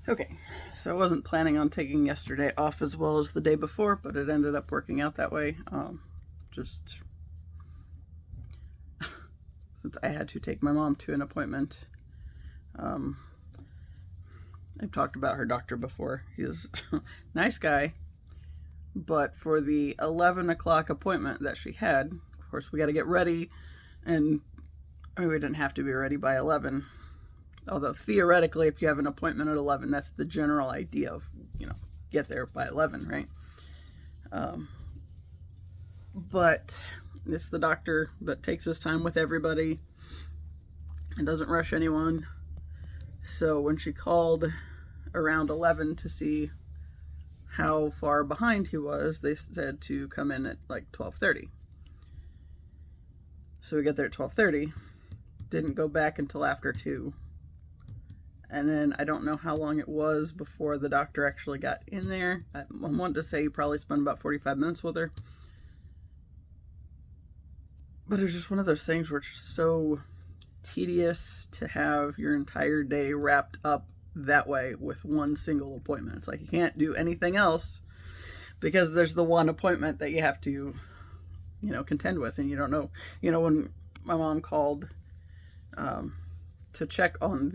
Okay, so I wasn't planning on taking yesterday off as well as the day before, but it ended up working out that way. Just since I had to take my mom to an appointment. Um, I've talked about her doctor before. He's a nice guy, but for the 11 o'clock appointment that she had, of course, we got to get ready, and we didn't have to be ready by 11. Although theoretically, if you have an appointment at 11, that's the general idea of, get there by 11, right? But it's the doctor that takes his time with everybody and doesn't rush anyone. So when she called around 11 to see how far behind he was, they said to come in at like 12:30. So we get there at 12:30. Didn't go back until after 2. And then I don't know how long it was before the doctor actually got in there. I want to say he probably spent about 45 minutes with her. But it was just one of those things where it's just so tedious to have your entire day wrapped up that way with one single appointment. It's like you can't do anything else because there's the one appointment that you have to, contend with, and you don't know. When my mom called to check on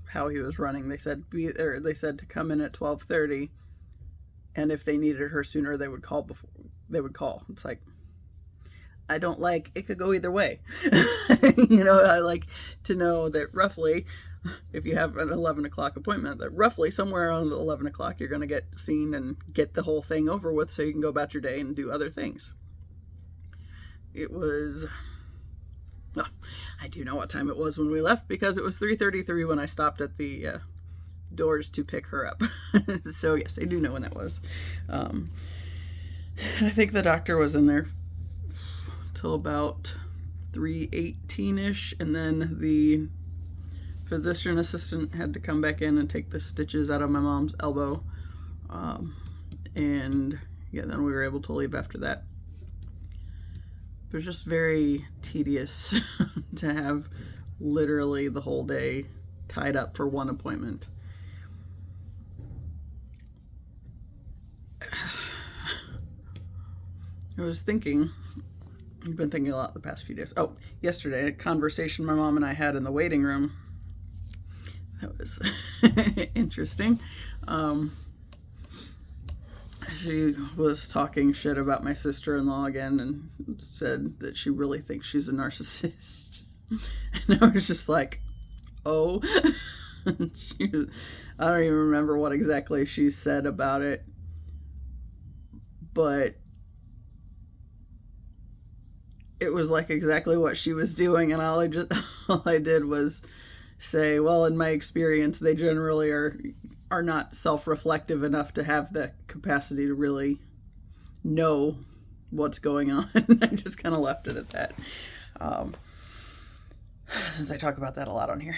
how he was running, they said to come in at 12:30, and if they needed her sooner, they would call. It's like, I don't like, it could go either way. I like to know that roughly, if you have an 11 o'clock appointment, that roughly somewhere around 11 o'clock you're going to get seen and get the whole thing over with so you can go about your day and do other things. It was, I do know what time it was when we left because it was 3:33 when I stopped at the doors to pick her up. So yes, I do know when that was. I think the doctor was in there till about 3:18ish, and then the physician assistant had to come back in and take the stitches out of my mom's elbow. And then we were able to leave after that. It was just very tedious to have literally the whole day tied up for one appointment. I was thinking, I've been thinking a lot the past few days. Oh, yesterday, a conversation my mom and I had in the waiting room. That was interesting. She was talking shit about my sister-in-law again and said that she really thinks she's a narcissist. And I was just like, oh. I don't even remember what exactly she said about it. But it was like exactly what she was doing, and all I did was say, well, in my experience, they generally are not self-reflective enough to have the capacity to really know what's going on. I just kind of left it at that. Since I talk about that a lot on here.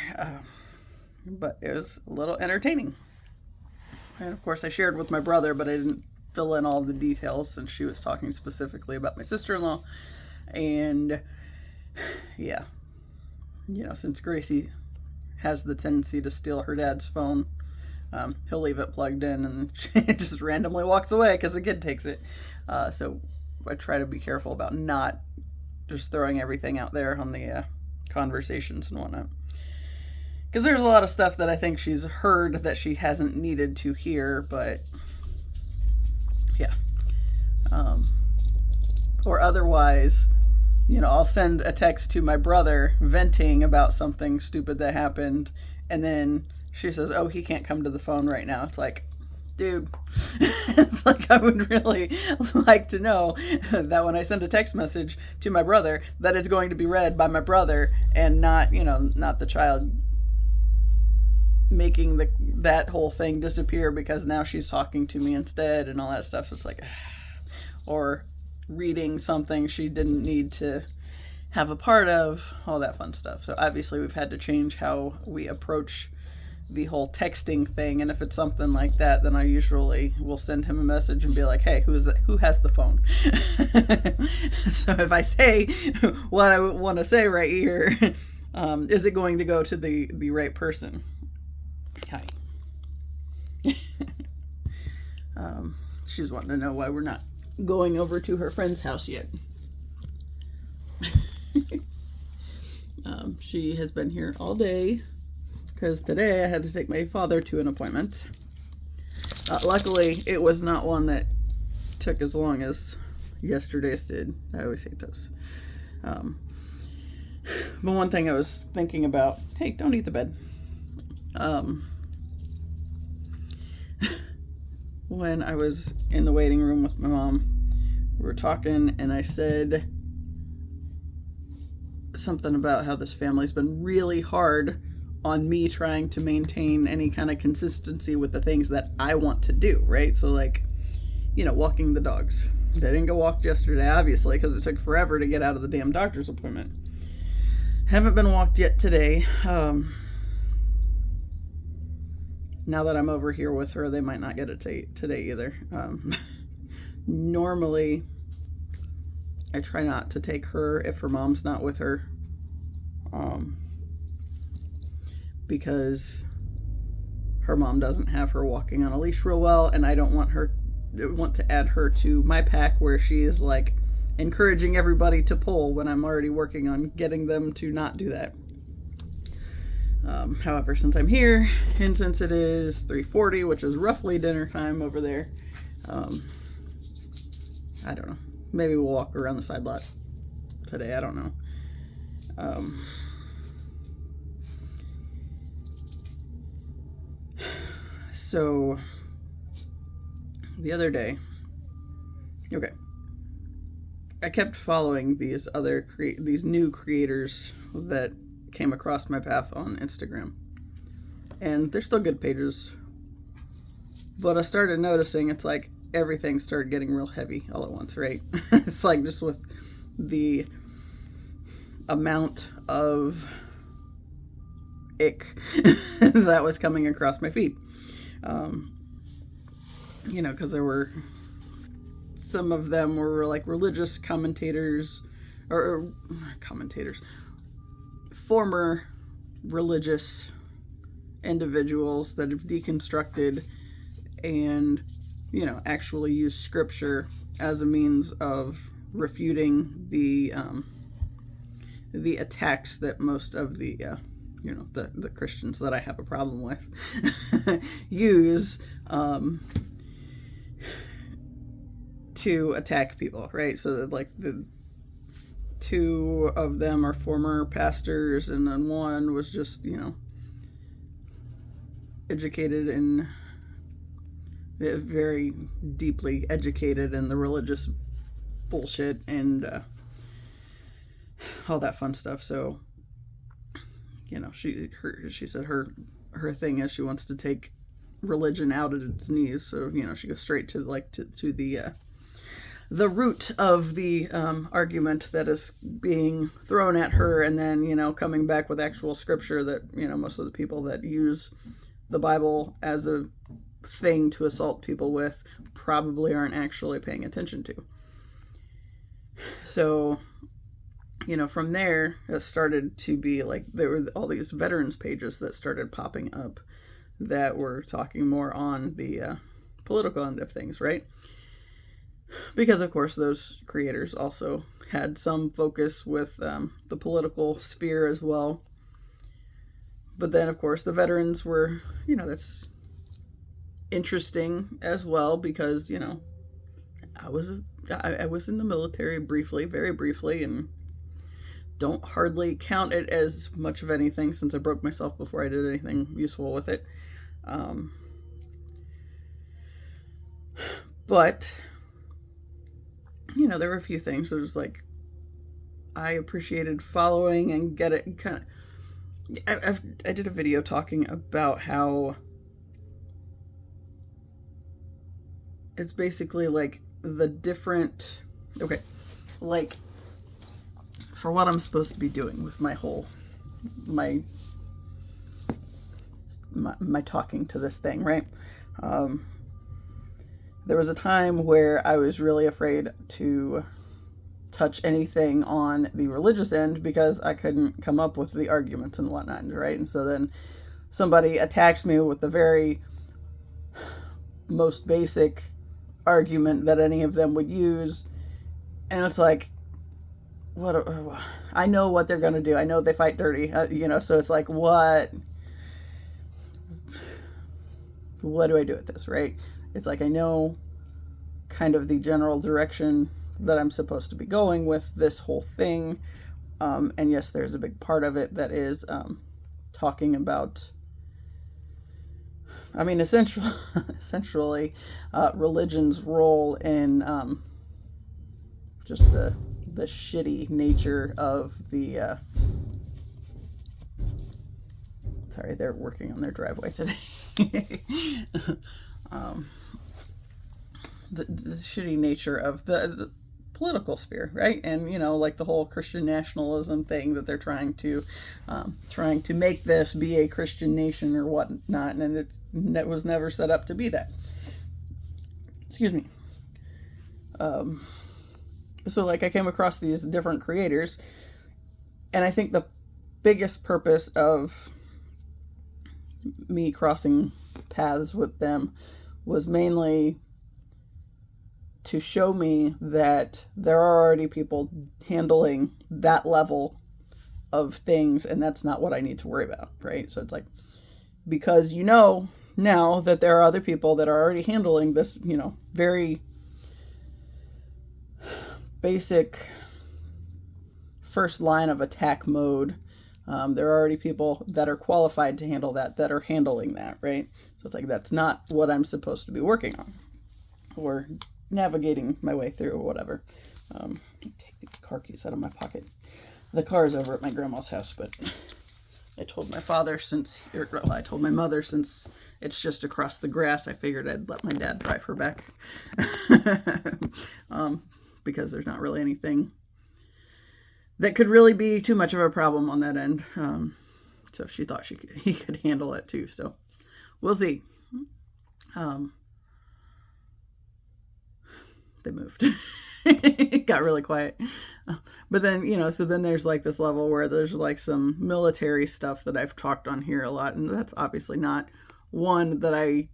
But it was a little entertaining. And of course I shared with my brother, but I didn't fill in all the details since she was talking specifically about my sister-in-law. And yeah, since Gracie has the tendency to steal her dad's phone, he'll leave it plugged in and it just randomly walks away because the kid takes it. So I try to be careful about not just throwing everything out there on the conversations and whatnot. Because there's a lot of stuff that I think she's heard that she hasn't needed to hear, but yeah. Or otherwise, I'll send a text to my brother venting about something stupid that happened, and then she says, oh, he can't come to the phone right now. It's like, dude, it's like I would really like to know that when I send a text message to my brother, that it's going to be read by my brother and not, not the child making that whole thing disappear because now she's talking to me instead and all that stuff. So it's like, or reading something she didn't need to have a part of, all that fun stuff. So obviously we've had to change how we approach the whole texting thing, and if it's something like that, then I usually will send him a message and be like, hey, who has the phone? So if I say what I want to say right here, is it going to go to the right person? Hi. She was wanting to know why we're not going over to her friend's house yet. She has been here all day because today I had to take my father to an appointment. Luckily, it was not one that took as long as yesterday's did. I always hate those. But one thing I was thinking about, hey, don't eat the bed. When I was in the waiting room with my mom, we were talking, and I said something about how this family's been really hard on me trying to maintain any kind of consistency with the things that I want to do, right? So, like, walking the dogs. They didn't go walk yesterday, obviously, because it took forever to get out of the damn doctor's appointment. Haven't been walked yet today. Now that I'm over here with her, they might not get it today either. Normally, I try not to take her if her mom's not with her, because her mom doesn't have her walking on a leash real well, and I don't want to add her to my pack where she is like encouraging everybody to pull when I'm already working on getting them to not do that. However, since I'm here, and since it is 3:40, which is roughly dinner time over there, I don't know. Maybe we'll walk around the side lot today. I don't know. So the other day, okay, I kept following these new creators that came across my path on Instagram, and they're still good pages, but I started noticing it's like everything started getting real heavy all at once, right? It's like just with the amount of ick that was coming across my feed. Because there were some of them were like religious commentators or commentators, former religious individuals that have deconstructed and actually use scripture as a means of refuting the attacks that most of the the Christians that I have a problem with use to attack people, right? So that, like, the two of them are former pastors, and then one was just educated and very deeply educated in the religious bullshit and all that fun stuff. So she said her thing is she wants to take religion out at its knees. So she goes straight to the root of the argument that is being thrown at her, and then coming back with actual scripture that most of the people that use the Bible as a thing to assault people with probably aren't actually paying attention to. So from there, it started to be like there were all these veterans pages that started popping up that were talking more on the political end of things, right? Because, of course, those creators also had some focus with the political sphere as well. But then, of course, the veterans were, that's interesting as well because, I was in the military briefly, very briefly, and don't hardly count it as much of anything since I broke myself before I did anything useful with it. But there were a few things that was like I appreciated following and get it kind of. I did a video talking about how it's basically like the different, like for what I'm supposed to be doing with my whole my talking to this thing, right? There was a time where I was really afraid to touch anything on the religious end because I couldn't come up with the arguments and whatnot, right? And so then somebody attacks me with the very most basic argument that any of them would use. And it's like, what? I know what they're going to do. I know they fight dirty, so it's like, what do I do with this, right? It's like, I know kind of the general direction that I'm supposed to be going with this whole thing. And yes, there's a big part of it that is talking about, essentially religion's role in just the shitty nature of the sorry, they're working on their driveway today. The shitty nature of the political sphere, right? And like the whole Christian nationalism thing that they're trying to make this be a Christian nation or whatnot, and it was never set up to be that. Excuse me. So like I came across these different creators, and I think the biggest purpose of me crossing paths with them was mainly to show me that there are already people handling that level of things, and that's not what I need to worry about, right? So it's like, because now that there are other people that are already handling this, very basic first line of attack mode, there are already people that are qualified to handle that are handling that, right? So it's like, that's not what I'm supposed to be working on or navigating my way through or whatever. Take these car keys out of my pocket. The car is over at my grandma's house, but I told my mother, since it's just across the grass, I figured I'd let my dad drive her back. Because there's not really anything that could really be too much of a problem on that end. So she thought he could handle it too. So we'll see. They moved. It got really quiet. But then, so then there's like this level where there's like some military stuff that I've talked on here a lot. And that's obviously not one that I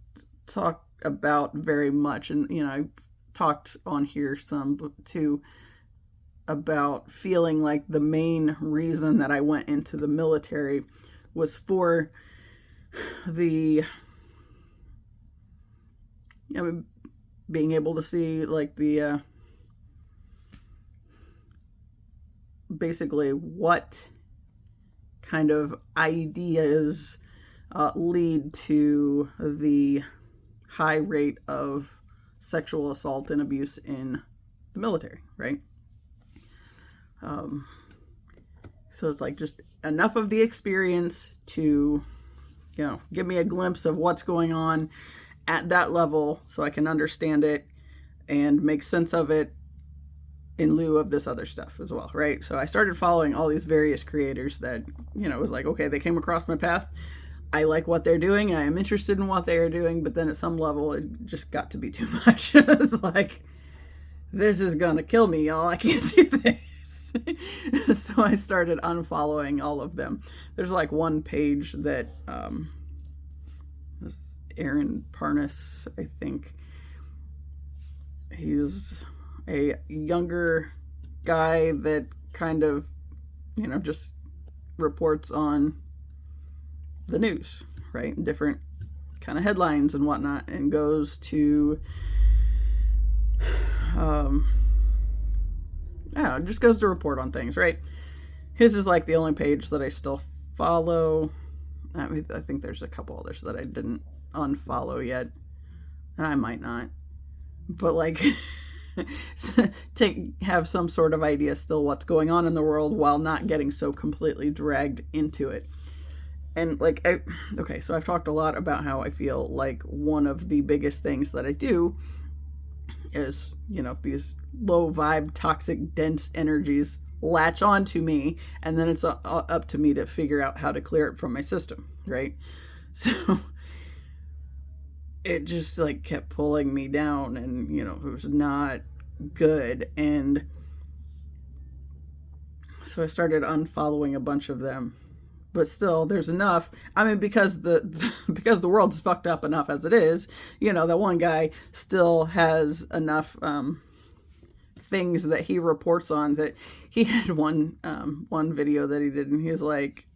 talk about very much. And, I've talked on here some too about feeling like the main reason that I went into the military was for the being able to see like the basically what kind of ideas lead to the high rate of sexual assault and abuse in the military, right? So it's like just enough of the experience to, give me a glimpse of what's going on at that level so I can understand it and make sense of it in lieu of this other stuff as well, right? So I started following all these various creators that, it was like, okay, they came across my path. I like what they're doing. I am interested in what they are doing. But then at some level, it just got to be too much. It's like, this is going to kill me, y'all. I can't do this. So I started unfollowing all of them. There's like one page that this Aaron Parnas, I think. He's a younger guy that kind of, just reports on the news, right? Different kind of headlines and whatnot, and goes to, just goes to report on things, right? His is like the only page that I still follow. I think there's a couple others that I didn't unfollow yet. I might not. But like, have some sort of idea still what's going on in the world while not getting so completely dragged into it. And like, so I've talked a lot about how I feel like one of the biggest things that I do is, these low vibe, toxic, dense energies latch onto me, and then it's up to me to figure out how to clear it from my system, right? So it just like kept pulling me down, and it was not good. And so I started unfollowing a bunch of them, but still there's enough. I mean, because because the world's fucked up enough as it is, that one guy still has enough things that he reports on. That he had one video that he did, and he was like,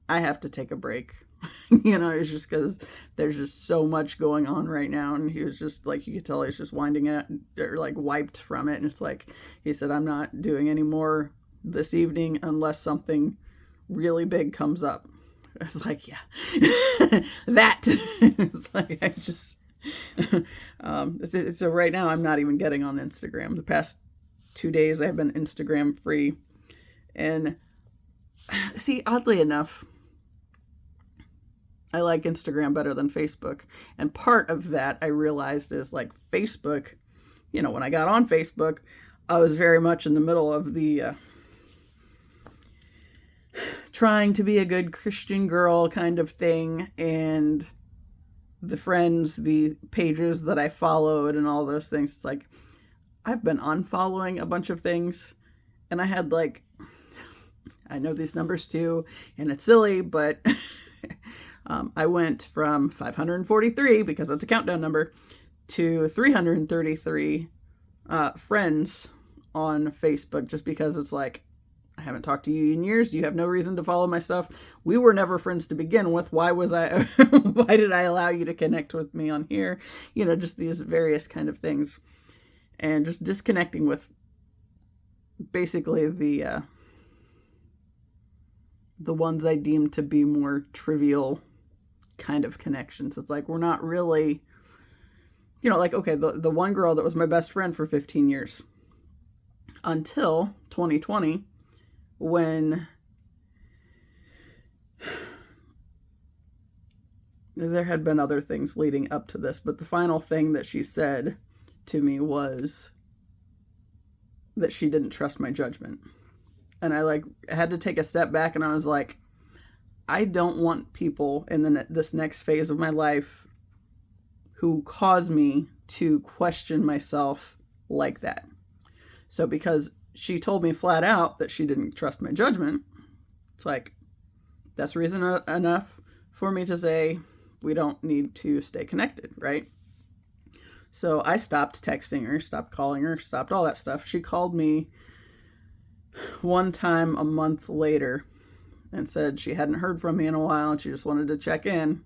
I have to take a break. It's just because there's just so much going on right now. And he was just like, you could tell he's just winding it, or like wiped from it. And it's like, he said, I'm not doing any more this evening unless something really big comes up. I was like, yeah, that. It's like, I just, so right now I'm not even getting on Instagram. The past 2 days I've been Instagram free. And see, oddly enough, I like Instagram better than Facebook. And part of that I realized is like Facebook, when I got on Facebook, I was very much in the middle of the trying to be a good Christian girl kind of thing. And the friends, the pages that I followed and all those things, it's like, I've been unfollowing a bunch of things. And I had like, I know these numbers too, and it's silly, but I went from 543, because that's a countdown number, to 333 friends on Facebook, just because it's like, I haven't talked to you in years. You have no reason to follow my stuff. We were never friends to begin with. Why did I allow you to connect with me on here? Just these various kind of things. And just disconnecting with basically the ones I deem to be more trivial kind of connections. It's like, we're not really, like, okay, the one girl that was my best friend for 15 years until 2020, when there had been other things leading up to this, but the final thing that she said to me was that she didn't trust my judgment. And I had to take a step back, and I was like, I don't want people in this next phase of my life who cause me to question myself like that. So because she told me flat out that she didn't trust my judgment, it's like, that's reason enough for me to say, we don't need to stay connected, right? So I stopped texting her, stopped calling her, stopped all that stuff. She called me one time a month later and said she hadn't heard from me in a while and she just wanted to check in.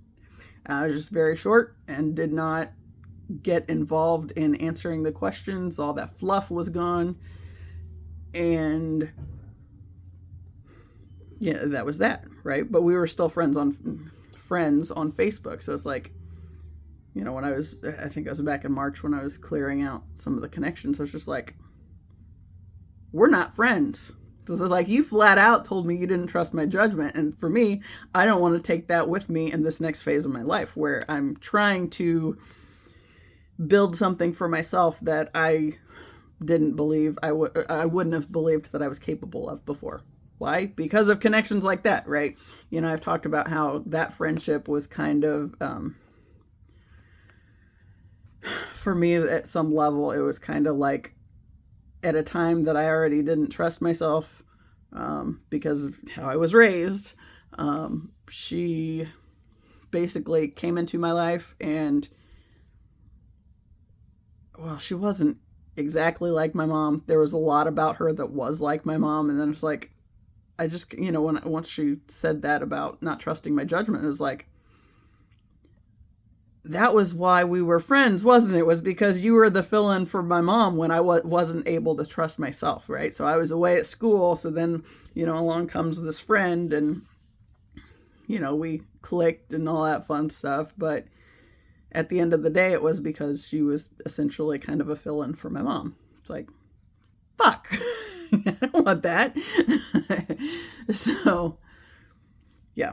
I was just very short and did not get involved in answering the questions. All that fluff was gone. And yeah, that was that, right? But we were still friends on Facebook. So it's like, when I think I was back in March when I was clearing out some of the connections. So it's just like, we're not friends. So it's like, you flat out told me you didn't trust my judgment. And for me, I don't want to take that with me in this next phase of my life, where I'm trying to build something for myself that I didn't believe I wouldn't have believed that I was capable of before. Why? Because of connections like that, right? I've talked about how that friendship was kind of, for me at some level, it was kind of like, at a time that I already didn't trust myself because of how I was raised. She basically came into my life, and, well, she wasn't exactly like my mom. There was a lot about her that was like my mom. And then it's like, I just, once she said that about not trusting my judgment, it was like, that was why we were friends, wasn't it? It was because you were the fill-in for my mom when I wasn't able to trust myself, right? So I was away at school. So then, along comes this friend, and, we clicked and all that fun stuff. But at the end of the day, it was because she was essentially kind of a fill-in for my mom. It's like, fuck, I don't want that. So, yeah.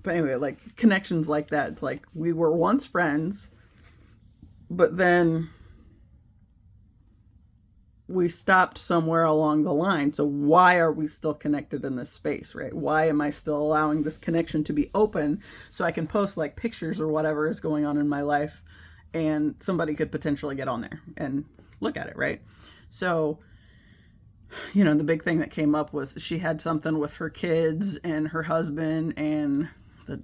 But anyway, like, connections like that, it's like, we were once friends, but then we stopped somewhere along the line. So why are we still connected in this space, right? Why am I still allowing this connection to be open so I can post like pictures or whatever is going on in my life, and somebody could potentially get on there and look at it, right? So the big thing that came up was she had something with her kids and her husband, and I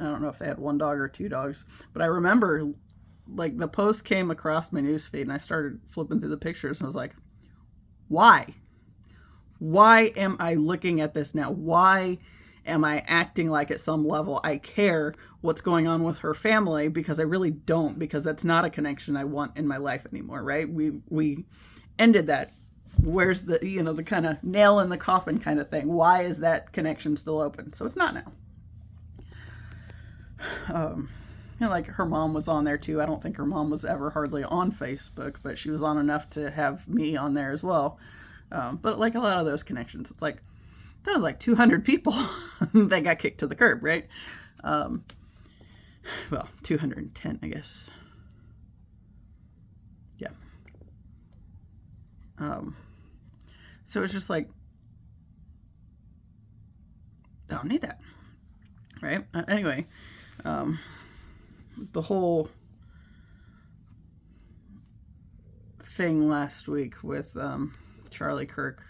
don't know if they had one dog or two dogs, but I remember like the post came across my newsfeed and I started flipping through the pictures and I was like, why? Why am I looking at this now? Why am I acting like at some level I care what's going on with her family? Because I really don't, because that's not a connection I want in my life anymore, right? We ended that. Where's the, the kind of nail in the coffin kind of thing? Why is that connection still open? So it's not now. Like her mom was on there too. I don't think her mom was ever hardly on Facebook, but she was on enough to have me on there as well. But like a lot of those connections, it's like, that was like 200 people that got kicked to the curb, right? Well, 210, I guess. Yeah. So it's just like, I don't need that, right? Anyway, the whole thing last week with Charlie Kirk,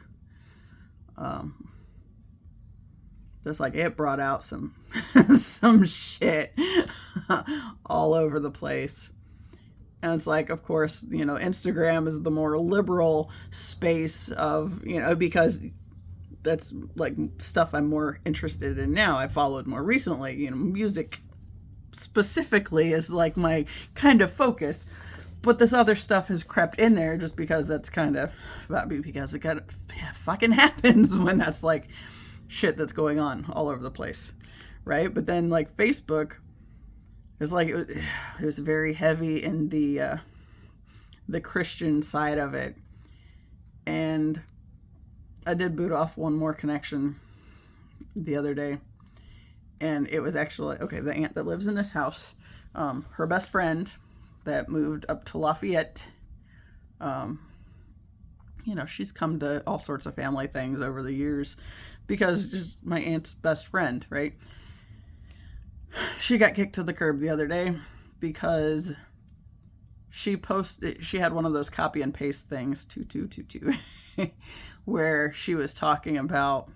just like it brought out some some shit all over the place. And it's like, of course, Instagram is the more liberal space of, because that's like stuff I'm more interested in now. I followed more recently, music specifically is like my kind of focus. But this other stuff has crept in there just because that's kind of, because it fucking happens when that's like shit that's going on all over the place, right? But then like Facebook, it was very heavy in the Christian side of it. And I did boot off one more connection the other day. And it was actually, the aunt that lives in this house, her best friend that moved up to Lafayette, she's come to all sorts of family things over the years because just my aunt's best friend, right? She got kicked to the curb the other day because she had one of those copy and paste things, 2222, where she was talking about,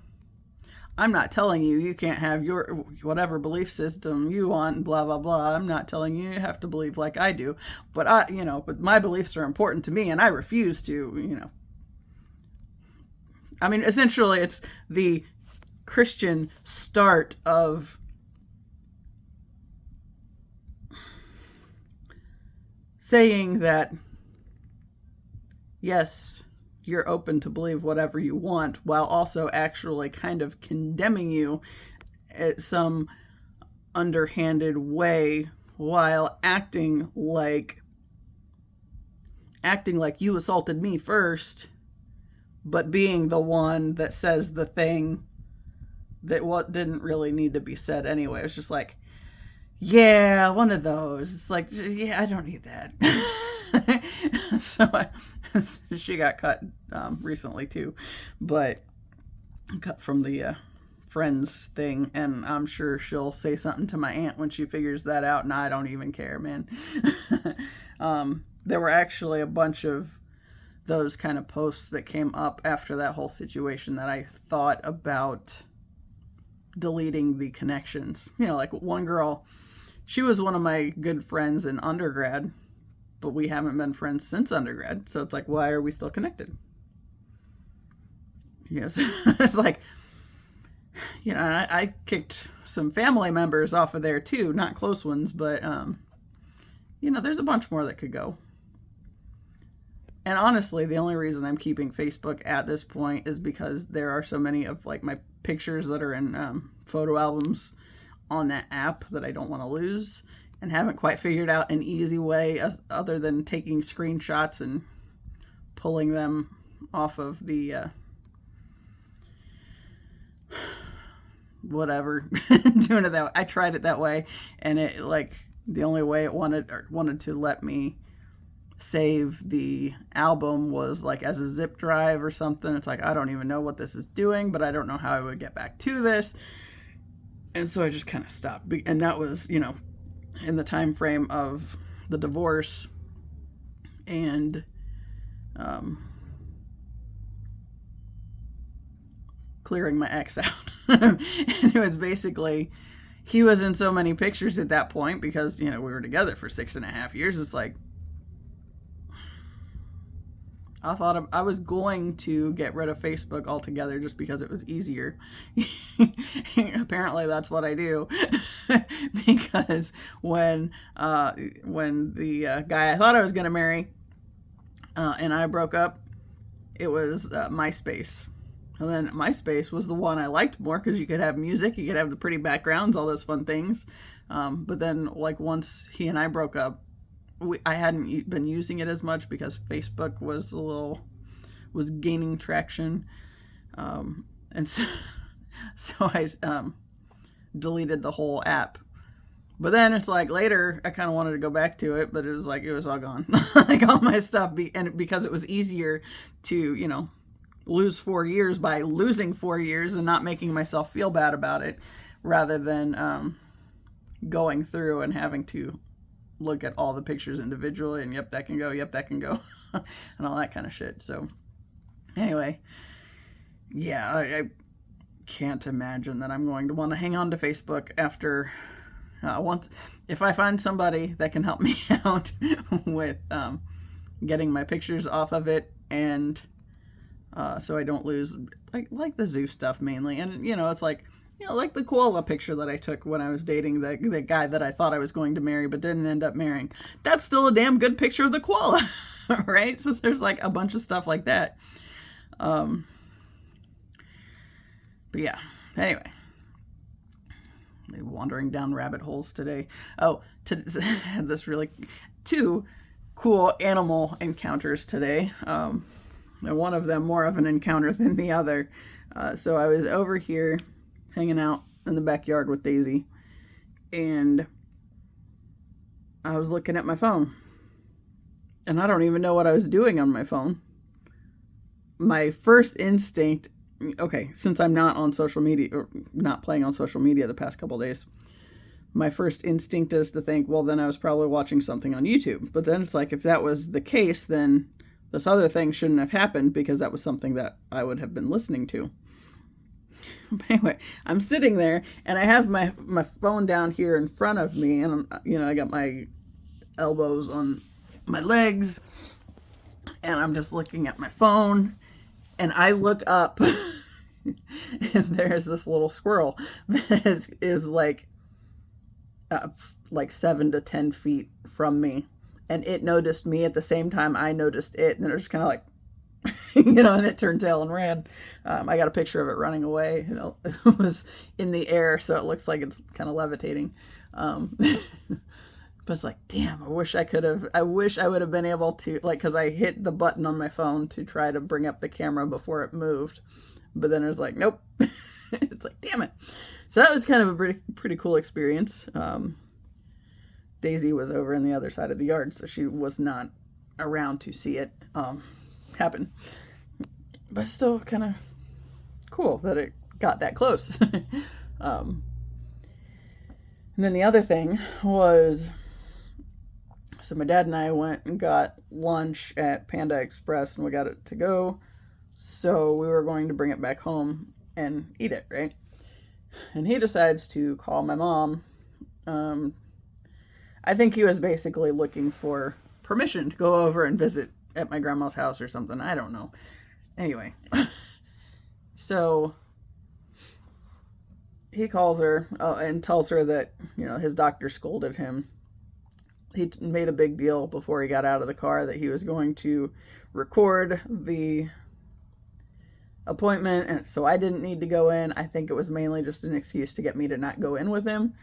I'm not telling you can't have your whatever belief system you want, blah, blah, blah. I'm not telling you have to believe like I do, but but my beliefs are important to me and I refuse to, I mean, essentially it's the Christian start of saying that, yes, you're open to believe whatever you want, while also actually kind of condemning you at some underhanded way, while acting like you assaulted me first, but being the one that says the thing that what didn't really need to be said anyway. It's just like, yeah, one of those. It's like, yeah, I don't need that. So she got cut recently too, but cut from the friends thing, and I'm sure she'll say something to my aunt when she figures that out, and I don't even care, man. There were actually a bunch of those kind of posts that came up after that whole situation that I thought about deleting the connections. Like one girl, she was one of my good friends in undergrad, but we haven't been friends since undergrad. So it's like, why are we still connected? Yes. It's like, I kicked some family members off of there too, not close ones, but, there's a bunch more that could go. And honestly, the only reason I'm keeping Facebook at this point is because there are so many of like my pictures that are in photo albums on that app that I don't want to lose, and haven't quite figured out an easy way other than taking screenshots and pulling them off of the whatever, doing it that way. I tried it that way, and it like the only way it wanted to let me save the album was like as a zip drive or something. It's like, I don't even know what this is doing, but I don't know how I would get back to this. And so I just kind of stopped. And that was, in the time frame of the divorce and clearing my ex out. And it was basically, he was in so many pictures at that point because, we were together for 6.5 years. It's like, I thought I was going to get rid of Facebook altogether just because it was easier. Apparently that's what I do. Because when the guy I thought I was going to marry and I broke up, it was MySpace. And then MySpace was the one I liked more because you could have music, you could have the pretty backgrounds, all those fun things. But then, like, once he and I broke up, I hadn't been using it as much because Facebook was gaining traction. And so I deleted the whole app. But then it's like later I kind of wanted to go back to it, but it was all gone. Like all my stuff, and because it was easier to, lose 4 years by losing 4 years and not making myself feel bad about it, rather than going through and having to look at all the pictures individually and yep, that can go, and all that kind of shit. So anyway, yeah, I can't imagine that I'm going to want to hang on to Facebook after if I find somebody that can help me out with getting my pictures off of it, and so I don't lose like the zoo stuff mainly. And it's like, like the koala picture that I took when I was dating the guy that I thought I was going to marry but didn't end up marrying. That's still a damn good picture of the koala, right? So there's like a bunch of stuff like that. But yeah, anyway. Wandering down rabbit holes today. I had this really 2 cool animal encounters today. And one of them more of an encounter than the other. So I was over here hanging out in the backyard with Daisy, and I was looking at my phone, and I don't even know what I was doing on my phone. My first instinct, since I'm not on social media, or not playing on social media the past couple days, my first instinct is to think, well, then I was probably watching something on YouTube. But then it's like, if that was the case, then this other thing shouldn't have happened because that was something that I would have been listening to. But anyway, I'm sitting there and I have my phone down here in front of me, and I got my elbows on my legs, and I'm just looking at my phone, and I look up and there's this little squirrel that is like 7 to 10 feet from me, and it noticed me at the same time I noticed it, and it was just kind of like, and it turned tail and ran. I got a picture of it running away. It was in the air, so it looks like it's kind of levitating. But it's like, damn, I wish I would have been able to, because I hit the button on my phone to try to bring up the camera before it moved. But then it was like, nope. It's like, damn it. So that was kind of a pretty cool experience. Daisy was over on the other side of the yard, so she was not around to see it happen. But still kind of cool that it got that close. And then the other thing was, so my dad and I went and got lunch at Panda Express, and we got it to go. So we were going to bring it back home and eat it, right? And he decides to call my mom. I think he was basically looking for permission to go over and visit at my grandma's house or something. I don't know. Anyway, so he calls her and tells her that, his doctor scolded him. He made a big deal before he got out of the car that he was going to record the appointment, and so I didn't need to go in. I think it was mainly just an excuse to get me to not go in with him,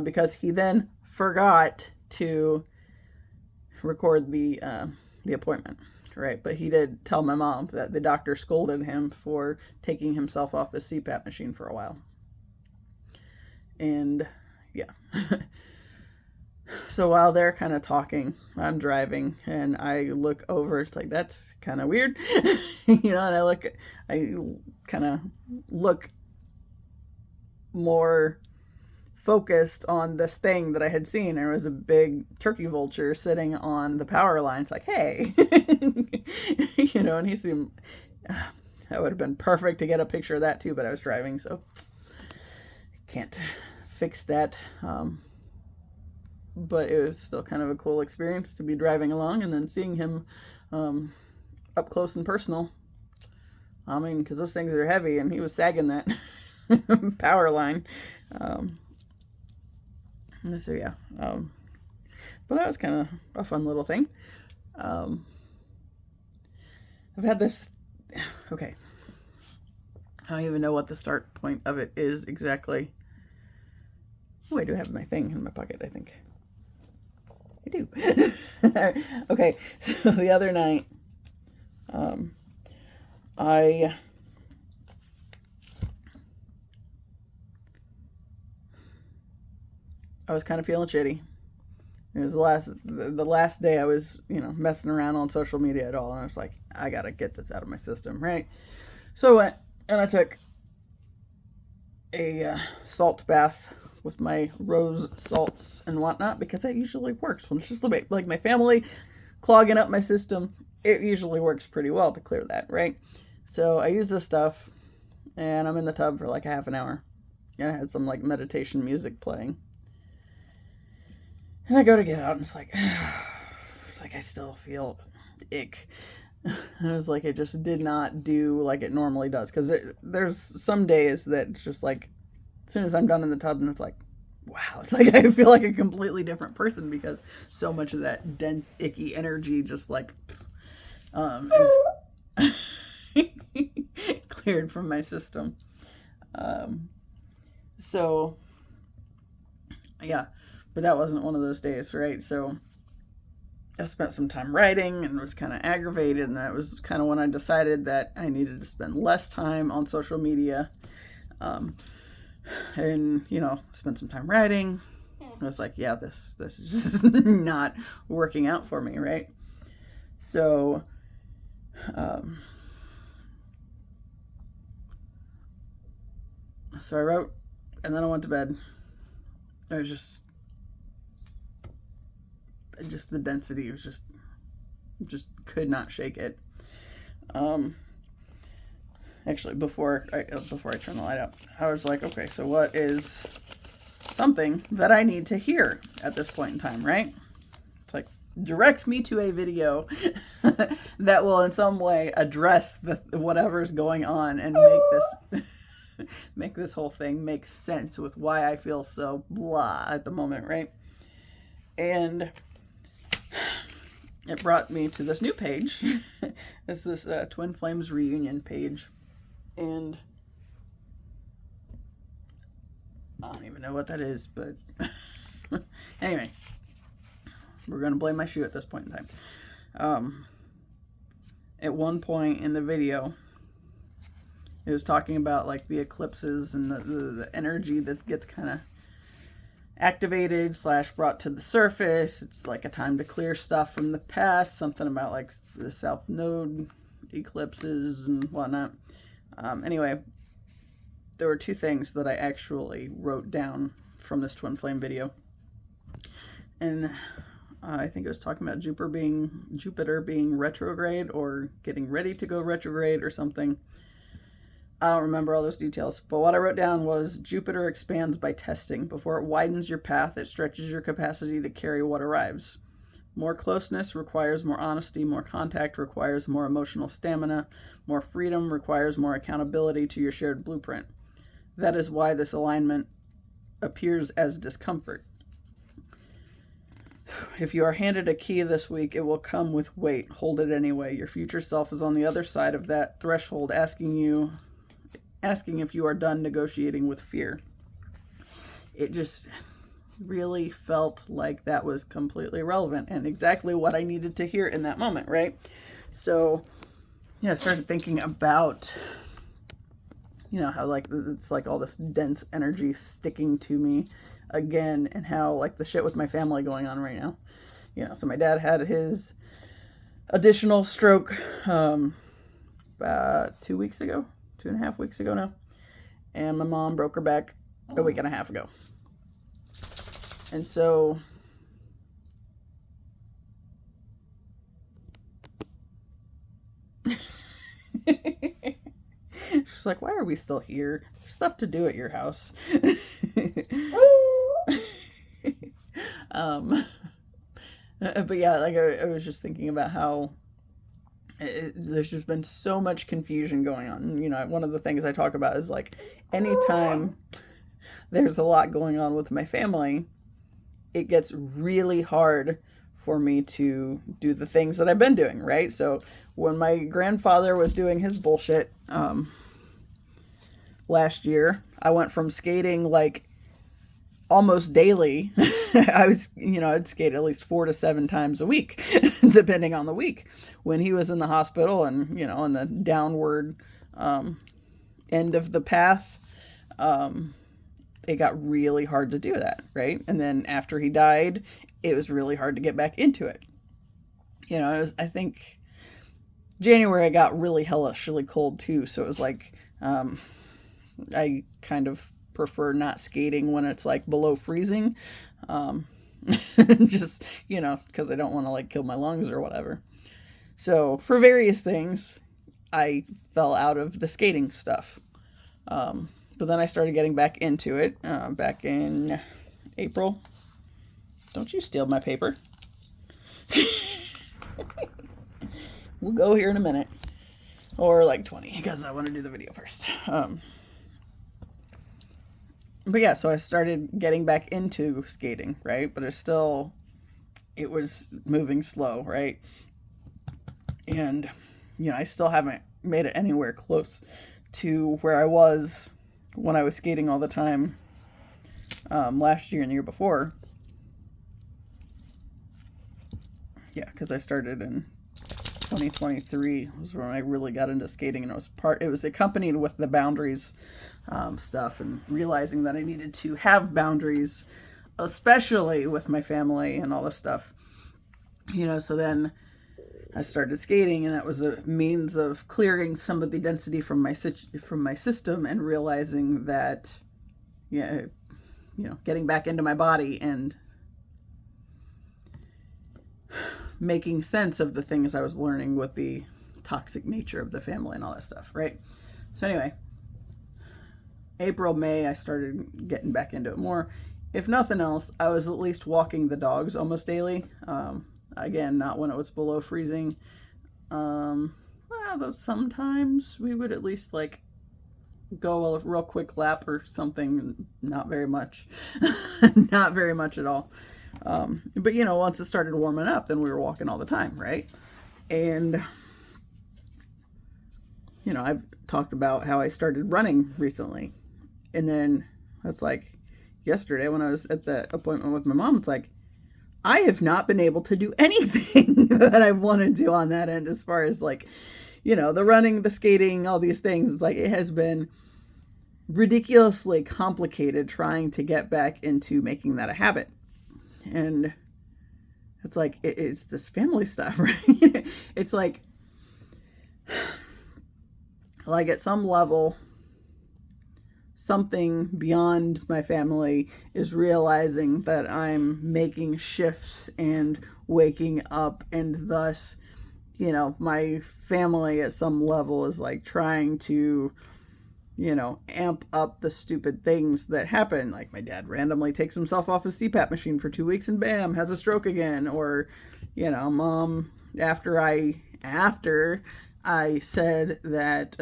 because he then forgot to record the appointment, right? But he did tell my mom that the doctor scolded him for taking himself off his CPAP machine for a while. And yeah. So while they're kind of talking, I'm driving, and I look over. It's like, that's kind of weird. And I kind of look more focused on this thing that I had seen. There was a big turkey vulture sitting on the power line. It's like, hey, and he seemed, That would have been perfect to get a picture of that too, but I was driving, so can't fix that. But it was still kind of a cool experience to be driving along and then seeing him up close and personal. I mean, because those things are heavy, and he was sagging that power line. So yeah, but that was kind of a fun little thing. I've had this. Okay, I don't even know what the start point of it is exactly. Oh, I do have my thing in my pocket, I think. I do. Okay, so the other night, I was kind of feeling shitty. It was the last day I was, messing around on social media at all, and I was like, I gotta get this out of my system, right? So I went and I took a salt bath with my rose salts and whatnot, because that usually works when it's just like my family clogging up my system. It usually works pretty well to clear that, right? So I use this stuff, and I'm in the tub for like a half an hour, and I had some like meditation music playing. And I go to get out, and it's like I still feel ick. And it was like it just did not do like it normally does. Because there's some days that it's just like, as soon as I'm done in the tub, and it's like, wow, it's like I feel like a completely different person, because so much of that dense, icky energy just like is cleared from my system. So, yeah. But that wasn't one of those days, right? So I spent some time writing and was kind of aggravated, and that was kind of when I decided that I needed to spend less time on social media, and spend some time writing. I was like, yeah, this is just not working out for me, right? So I wrote, and then I went to bed. I was just the density was just could not shake it. Actually, before I turn the light out, I was like, okay, so what is something that I need to hear at this point in time, right? It's like, direct me to a video that will in some way address whatever's going on and make this whole thing make sense with why I feel so blah at the moment, right? And it brought me to this new page. It's this Twin Flames reunion page. And I don't even know what that is, but anyway, we're going to blame my shoe at this point in time. At one point in the video, it was talking about like the eclipses and the energy that gets kind of activated / brought to the surface. It's like a time to clear stuff from the past, something about like the South Node eclipses and whatnot. Anyway, there were two things that I actually wrote down from this Twin Flame video. And I think it was talking about Jupiter being retrograde or getting ready to go retrograde or something. I don't remember all those details, but what I wrote down was Jupiter expands by testing. Before it widens your path, it stretches your capacity to carry what arrives. More closeness requires more honesty. More contact requires more emotional stamina. More freedom requires more accountability to your shared blueprint. That is why this alignment appears as discomfort. If you are handed a key this week, it will come with weight. Hold it anyway. Your future self is on the other side of that threshold, asking if you are done negotiating with fear. It just really felt like that was completely relevant and exactly what I needed to hear in that moment, right? So, I started thinking about, how like it's like all this dense energy sticking to me again, and how like the shit with my family going on right now. So my dad had his additional stroke about 2 weeks ago. 2.5 weeks ago now. And my mom broke her back a week and a half ago. And so like, why are we still here? There's stuff to do at your house. But yeah, like I was just thinking about how there's just been so much confusion going on. You know, one of the things I talk about is like anytime there's a lot going on with my family, it gets really hard for me to do the things that I've been doing, right? So when my grandfather was doing his bullshit last year, I went from skating like almost daily. I'd skate at least 4 to 7 times a week, depending on the week. When he was in the hospital and, on the downward end of the path, it got really hard to do that, right? And then after he died, it was really hard to get back into it. I think January got really hellishly cold too, so it was like I kind of prefer not skating when it's like below freezing, just because I don't want to like kill my lungs or whatever. So for various things, I fell out of the skating stuff, but then I started getting back into it back in April. Don't you steal my paper. We'll go here in a minute, or like 20, because I want to do the video first. But yeah, so I started getting back into skating, right? But it was moving slow, right? And, I still haven't made it anywhere close to where I was when I was skating all the time last year and the year before. Yeah, because I started in 2023 was when I really got into skating, and it was accompanied with the boundaries stuff, and realizing that I needed to have boundaries, especially with my family and all this stuff. So then I started skating, and that was a means of clearing some of the density from my system, and realizing that, getting back into my body and making sense of the things I was learning with the toxic nature of the family and all that stuff, right? So anyway, April, May, I started getting back into it more. If nothing else, I was at least walking the dogs almost daily. Again, not when it was below freezing. Though sometimes we would at least like go a real quick lap or something. Not very much. Not very much at all. But once it started warming up, then we were walking all the time, right? And I've talked about how I started running recently, and then that's like yesterday when I was at the appointment with my mom. It's like I have not been able to do anything that I've wanted to on that end, as far as like the running, the skating, all these things. It's like it has been ridiculously complicated trying to get back into making that a habit. And it's like, it's this family stuff, right? It's like at some level, something beyond my family is realizing that I'm making shifts and waking up, and thus, my family at some level is like trying to, amp up the stupid things that happen. Like my dad randomly takes himself off his CPAP machine for 2 weeks and bam, has a stroke again. Or, mom, after I said that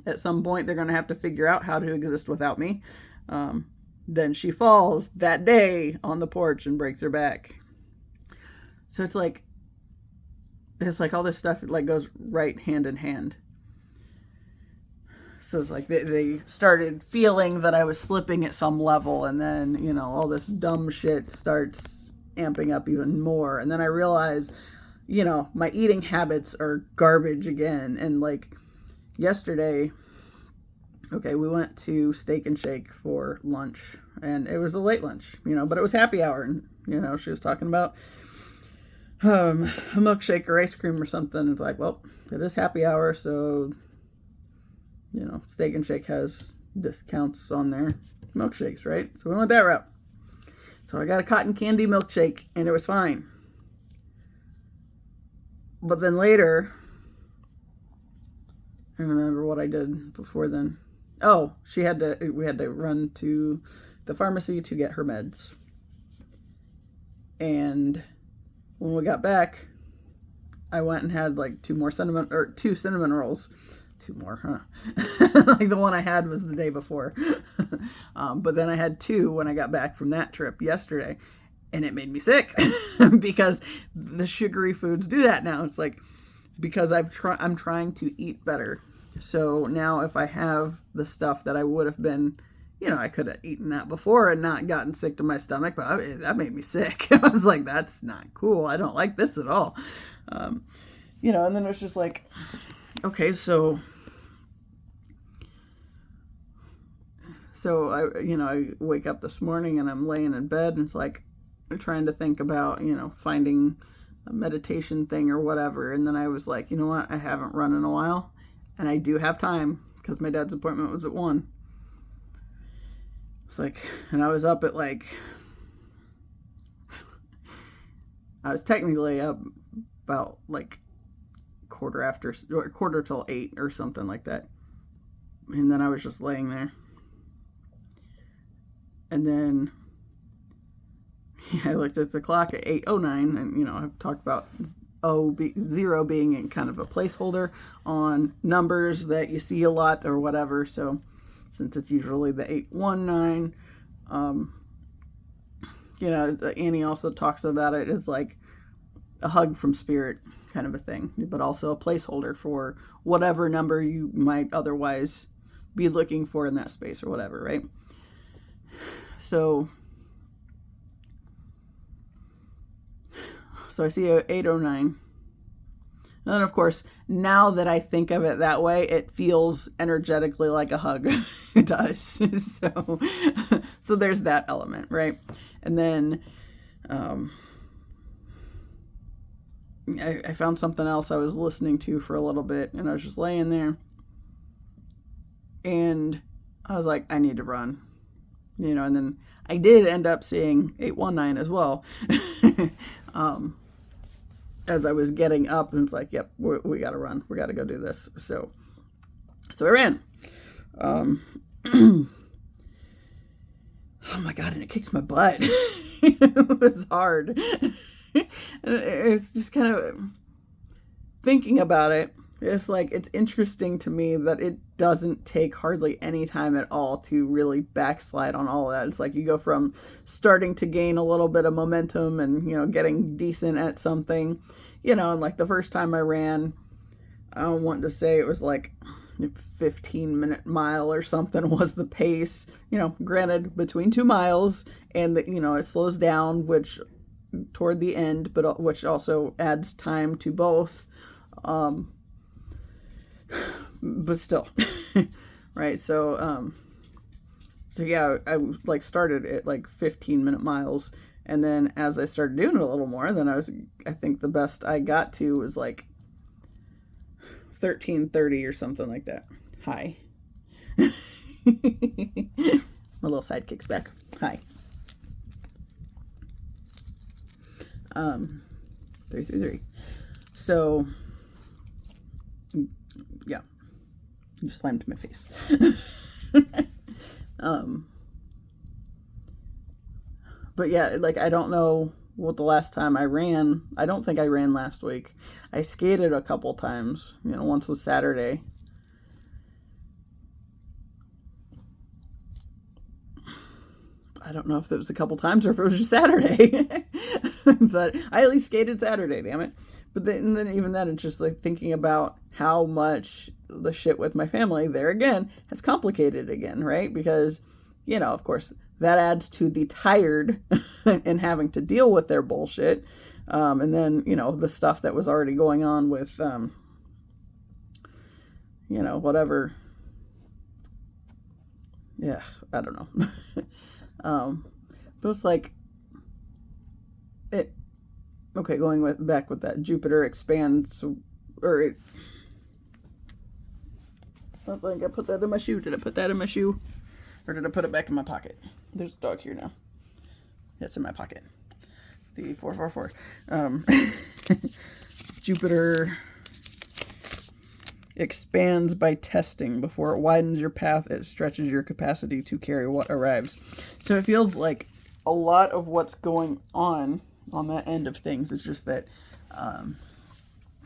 at some point they're going to have to figure out how to exist without me, then she falls that day on the porch and breaks her back. So it's like all this stuff like goes right hand in hand. So it's like they started feeling that I was slipping at some level, and then, all this dumb shit starts amping up even more. And then I realize, my eating habits are garbage again. And like yesterday, okay, we went to Steak and Shake for lunch, and it was a late lunch, but it was happy hour. And, she was talking about a milkshake or ice cream or something. It's like, well, it is happy hour, so Steak and Shake has discounts on their milkshakes, right? So we went that route. So I got a cotton candy milkshake, and it was fine. But then later, remember what I did before then. Oh, we had to run to the pharmacy to get her meds. And when we got back, I went and had like two cinnamon rolls. Two more, huh? Like the one I had was the day before. But then I had two when I got back from that trip yesterday. And it made me sick because the sugary foods do that now. It's like, because I'm trying to eat better. So now if I have the stuff that I would have been, I could have eaten that before and not gotten sick to my stomach, but that made me sick. I was like, that's not cool. I don't like this at all. And then it's just like, okay, so I wake up this morning and I'm laying in bed and it's like, I'm trying to think about, finding a meditation thing or whatever. And then I was like, you know what? I haven't run in a while and I do have time because my dad's appointment was at 1. It's like, and I was up at like, I was technically up about like quarter till 8 or something like that. And then I was just laying there. And then I looked at the clock at 8:09 and, I've talked about 0 being in kind of a placeholder on numbers that you see a lot or whatever. So since it's usually the 819, Annie also talks about it as like a hug from spirit kind of a thing, but also a placeholder for whatever number you might otherwise be looking for in that space or whatever, right? So I see 8:09. And then, of course, now that I think of it that way, it feels energetically like a hug. It does. So there's that element, right? And then I found something else I was listening to for a little bit, and I was just laying there. And I was like, I need to run. And then I did end up seeing 819 as well. As I was getting up, and it's like, yep, we got to run. We got to go do this. So I ran. Oh my God, and it kicks my butt. It was hard. It's just kind of thinking about it. It's like, it's interesting to me that it doesn't take hardly any time at all to really backslide on all of that. It's like you go from starting to gain a little bit of momentum and, getting decent at something, and like the first time I ran, I don't want to say it was like 15-minute mile or something was the pace, granted between 2 miles and, it slows down, which toward the end, but which also adds time to both. But still, right? So yeah, I like started at like 15-minute miles. And then as I started doing it a little more, then I think the best I got to was like 13:30 or something like that. Hi. My little sidekicks back. Hi. 333. So yeah, you slammed my face. But yeah, like I don't know what the last time I ran. I don't think I ran last week. I skated a couple times. Once was Saturday. I don't know if it was a couple times or if it was just Saturday. But I at least skated Saturday, damn it. But then even then, it's just like thinking about how much the shit with my family there again has complicated again, right? Because, of course, that adds to the tired and having to deal with their bullshit. And then, the stuff that was already going on with, whatever. Yeah, I don't know. But it's like, going back with that, Jupiter expands, I think I put that in my shoe. Did I put that in my shoe? Or did I put it back in my pocket? There's a dog here now. It's in my pocket. The 444. Jupiter expands by testing. Before it widens your path, it stretches your capacity to carry what arrives. So it feels like a lot of what's going on that end of things. It's just that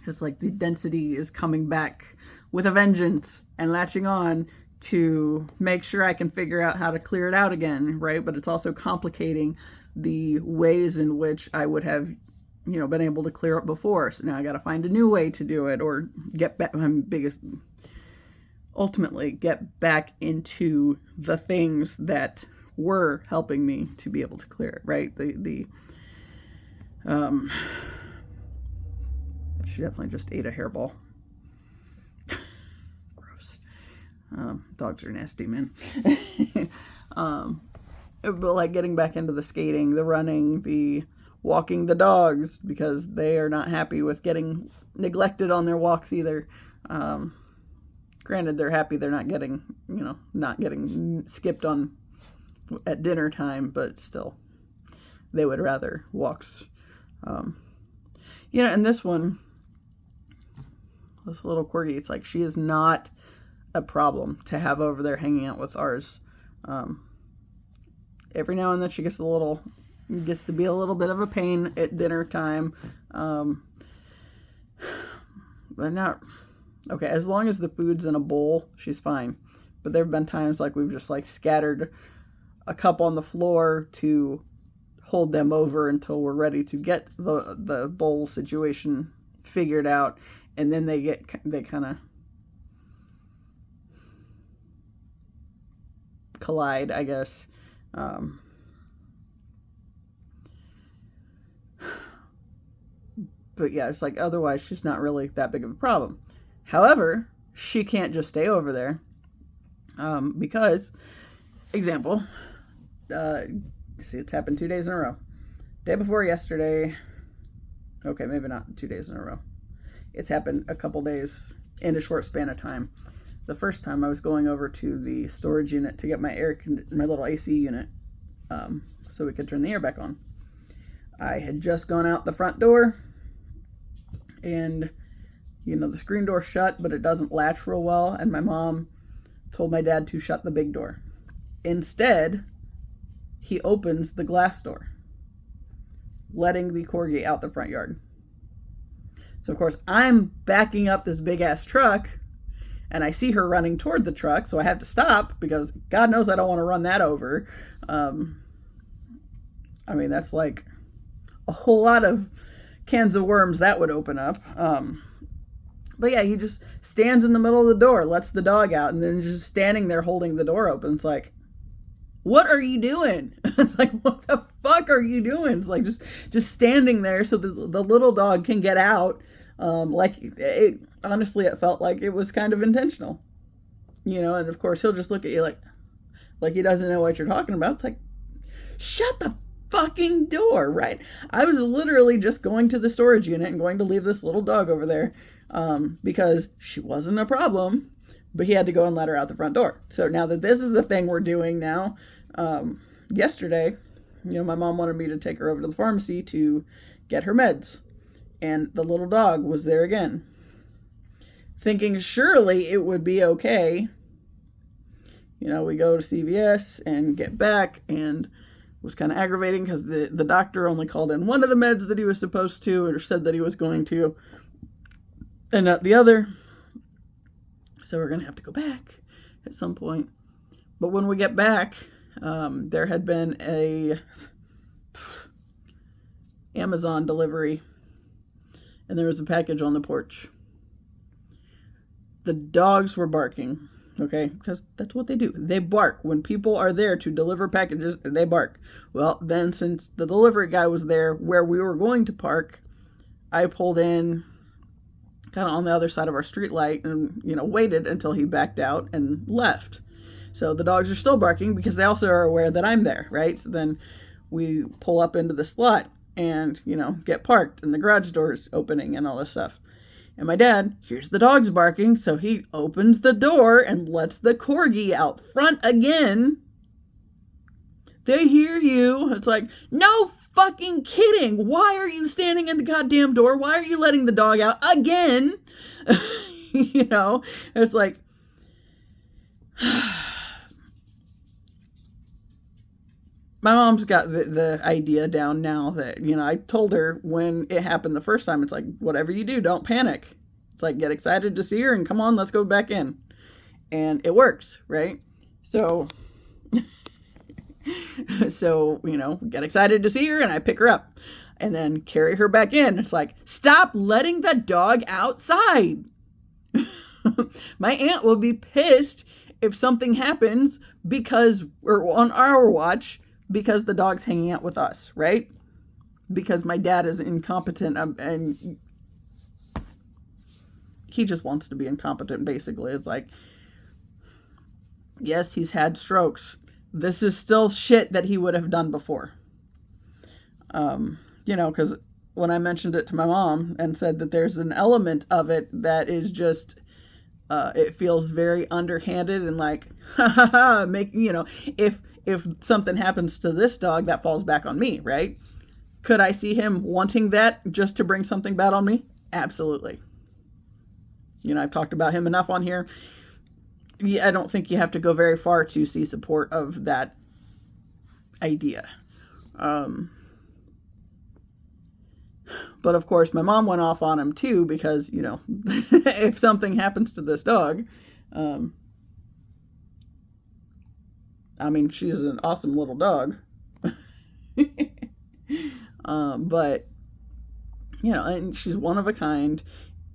it's like the density is coming back with a vengeance and latching on to make sure I can figure out how to clear it out again, right? But it's also complicating the ways in which I would have, been able to clear up before. So now I got to find a new way to do it, or get back. Ultimately get back into the things that were helping me to be able to clear it, right? She definitely just ate a hairball. Gross. Dogs are nasty, man. But like getting back into the skating, the running, the walking the dogs, because they are not happy with getting neglected on their walks either. Granted, they're happy they're not getting skipped on at dinner time, but still, they would rather walks. And this little corgi, it's like she is not a problem to have over there hanging out with ours. Every now and then she gets to be a little bit of a pain at dinner time. But not, okay, as long as the food's in a bowl, she's fine. But there have been times like we've just like scattered a cup on the floor to hold them over until we're ready to get the bowl situation figured out. And then they kind of collide, I guess. But yeah, it's like otherwise she's not really that big of a problem. However, she can't just stay over there because, example, see, it's happened 2 days in a row. Day before yesterday, okay, maybe not 2 days in a row. It's happened a couple days in a short span of time. The first time I was going over to the storage unit to get my my little AC unit so we could turn the air back on. I had just gone out the front door and, the screen door shut, but it doesn't latch real well. And my mom told my dad to shut the big door. Instead, he opens the glass door, letting the corgi out the front yard. So, of course, I'm backing up this big-ass truck, and I see her running toward the truck, so I have to stop because God knows I don't want to run that over. That's like a whole lot of cans of worms that would open up. But yeah, he just stands in the middle of the door, lets the dog out, and then just standing there holding the door open. It's like, what are you doing? It's like, what the fuck are you doing? It's like just standing there so the little dog can get out. Honestly, it felt like it was kind of intentional, and of course he'll just look at you like he doesn't know what you're talking about. It's like, shut the fucking door, right? I was literally just going to the storage unit and going to leave this little dog over there because she wasn't a problem, but he had to go and let her out the front door. So now that this is the thing we're doing now, yesterday, my mom wanted me to take her over to the pharmacy to get her meds, and the little dog was there again, thinking surely it would be okay. We go to CVS and get back, and it was kind of aggravating because the doctor only called in one of the meds that he was supposed to, or said that he was going to, and not the other. So we're going to have to go back at some point. But when we get back, there had been a Amazon delivery, and there was a package on the porch. The dogs were barking, okay? Because that's what they do. They bark. When people are there to deliver packages, they bark. Well, then since the delivery guy was there where we were going to park, I pulled in kind of on the other side of our street light and, waited until he backed out and left. So the dogs are still barking because they also are aware that I'm there, right? So then we pull up into this lot and, get parked, and the garage door is opening and all this stuff. And my dad hears the dogs barking, so he opens the door and lets the corgi out front again. They hear you. It's like, no fucking kidding. Why are you standing in the goddamn door? Why are you letting the dog out again? It's like, my mom's got the idea down now that, I told her when it happened the first time, it's like, whatever you do, don't panic. It's like, get excited to see her and come on, let's go back in. And it works, right? So, get excited to see her and I pick her up and then carry her back in. It's like, stop letting the dog outside. My aunt will be pissed if something happens or on our watch, because the dog's hanging out with us, right? Because my dad is incompetent and he just wants to be incompetent, basically. It's like, yes, he's had strokes. This is still shit that he would have done before. Because when I mentioned it to my mom and said that there's an element of it that is just, it feels very underhanded and like, if something happens to this dog, that falls back on me, right? Could I see him wanting that just to bring something bad on me? Absolutely. I've talked about him enough on here. I don't think you have to go very far to see support of that idea. But of course, my mom went off on him too, because, if something happens to this dog, she's an awesome little dog. But, and she's one of a kind,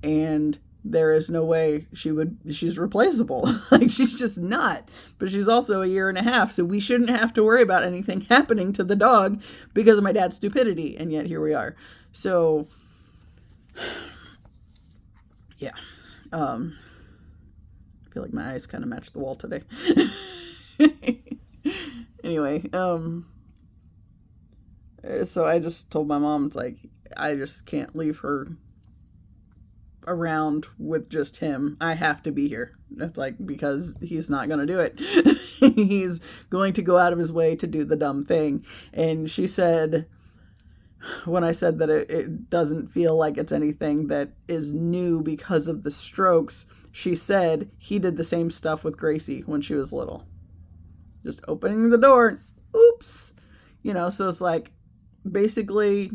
and there is no way she's replaceable. Like, she's just not. But she's also 1.5 years, so we shouldn't have to worry about anything happening to the dog because of my dad's stupidity. And yet here we are. So, yeah. I feel like my eyes kind of match the wall today. Anyway, so I just told my mom, it's like, I just can't leave her around with just him. I have to be here. That's like, because he's not going to do it. He's going to go out of his way to do the dumb thing. And she said, when I said that it doesn't feel like it's anything that is new because of the strokes, she said he did the same stuff with Gracie when she was little. Just opening the door, oops. So it's like basically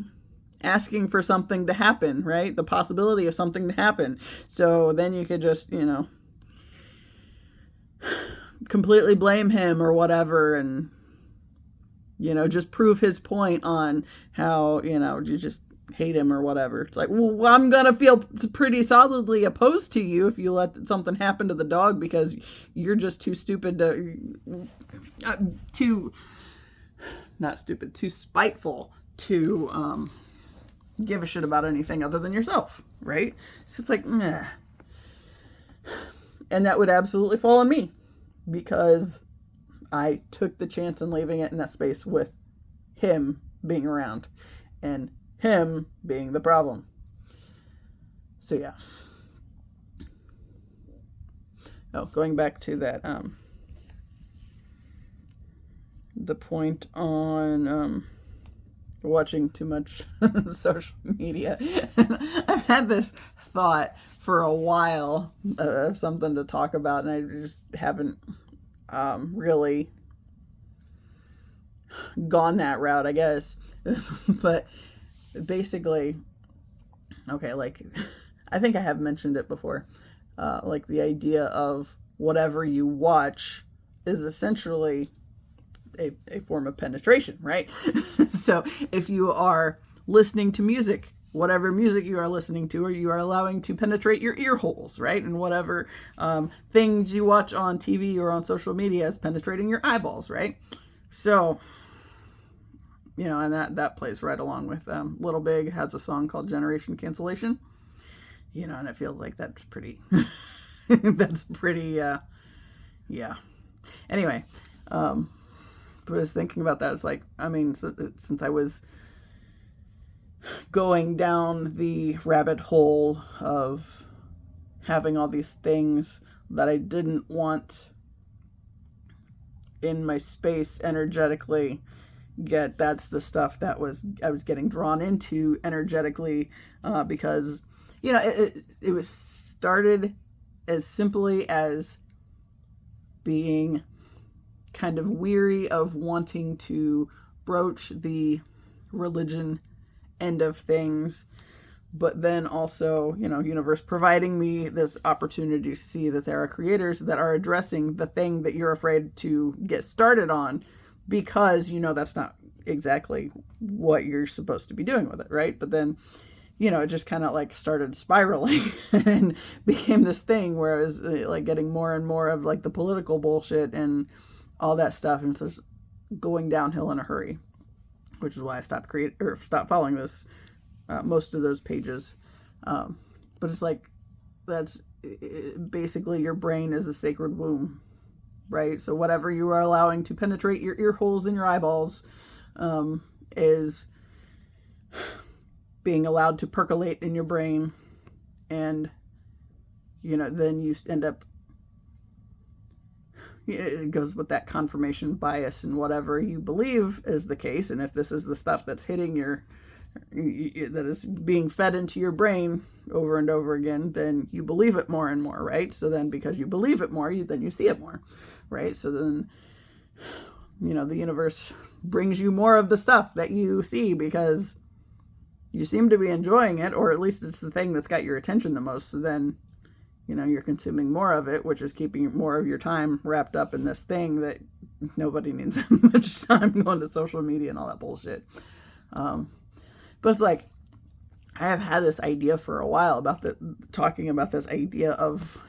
asking for something to happen, right? The possibility of something to happen. So then you could just, completely blame him or whatever, and, just prove his point on how, you just hate him or whatever. It's like, well, I'm going to feel pretty solidly opposed to you if you let something happen to the dog because you're just too stupid too spiteful to give a shit about anything other than yourself, right? So it's like, nah. And that would absolutely fall on me because I took the chance in leaving it in that space with him being around and him being the problem. So yeah. Oh, going back to that, the point on watching too much social media. I've had this thought for a while of something to talk about, and I just haven't really gone that route, I guess. But basically, okay, like, I think I have mentioned it before, like the idea of whatever you watch is essentially a form of penetration, right? So if you are listening to music, whatever music you are listening to, or you are allowing to penetrate your ear holes, right? And whatever things you watch on TV or on social media is penetrating your eyeballs, right? So, and that plays right along with Little Big has a song called Cancellation, and it feels like that's pretty, yeah. Anyway, I was thinking about that. It's like, since I was going down the rabbit hole of having all these things that I didn't want in my space energetically, yet that's the stuff that I was getting drawn into energetically, because, it was started as simply as being kind of weary of wanting to broach the religion end of things, but then also, universe providing me this opportunity to see that there are creators that are addressing the thing that you're afraid to get started on, because that's not exactly what you're supposed to be doing with it, right? But then it just kind of like started spiraling and became this thing where I was like getting more and more of like the political bullshit and all that stuff, and so just going downhill in a hurry, which is why I stopped following those most of those pages. But it's like that's basically your brain is a sacred womb, right? So whatever you are allowing to penetrate your ear holes and your eyeballs is being allowed to percolate in your brain, and then you end up, it goes with that confirmation bias and whatever you believe is the case. And if this is the stuff that's hitting that is being fed into your brain over and over again, then you believe it more and more, right? So then because you believe it more, then you see it more, right? So then the universe brings you more of the stuff that you see because you seem to be enjoying it, or at least it's the thing that's got your attention the most. So then, you're consuming more of it, which is keeping more of your time wrapped up in this thing that nobody needs that much time going to social media and all that bullshit. But it's like, I have had this idea for a while about talking about this idea of,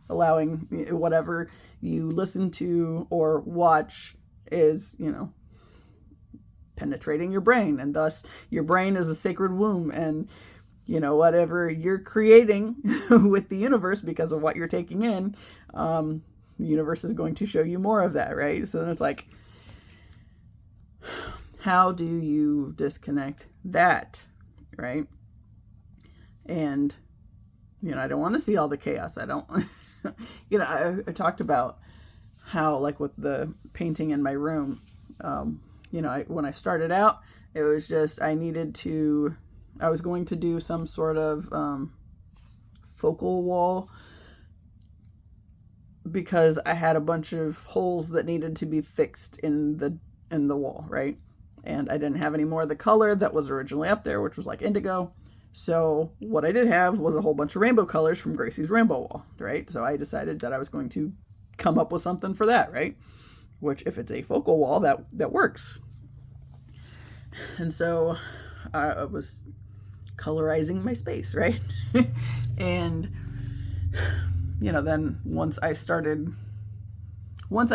allowing whatever you listen to or watch is, penetrating your brain, and thus your brain is a sacred womb, and whatever you're creating with the universe because of what you're taking in, the universe is going to show you more of that, right? So then it's like, how do you disconnect that, right? And I don't want to see all the chaos. I don't I talked about how, like, with the painting in my room, when I started out, it was just I was going to do some sort of focal wall, because I had a bunch of holes that needed to be fixed in the wall, right? And I didn't have any more of the color that was originally up there, which was like indigo. So what I did have was a whole bunch of rainbow colors from Gracie's rainbow wall, right? So I decided that I was going to come up with something for that, right? Which, if it's a focal wall, that works. And so I was colorizing my space, right? And then once I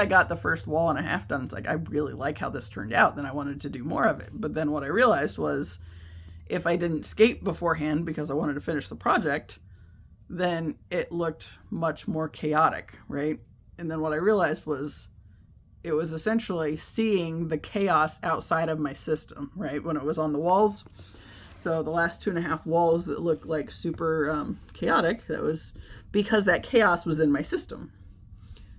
got the first wall and a half done, it's like, I really like how this turned out. Then I wanted to do more of it. But then what I realized was, if I didn't skate beforehand because I wanted to finish the project, then it looked much more chaotic, right? And then what I realized was, it was essentially seeing the chaos outside of my system, right? When it was on the walls. So the last 2.5 walls that looked like super chaotic, that was because that chaos was in my system.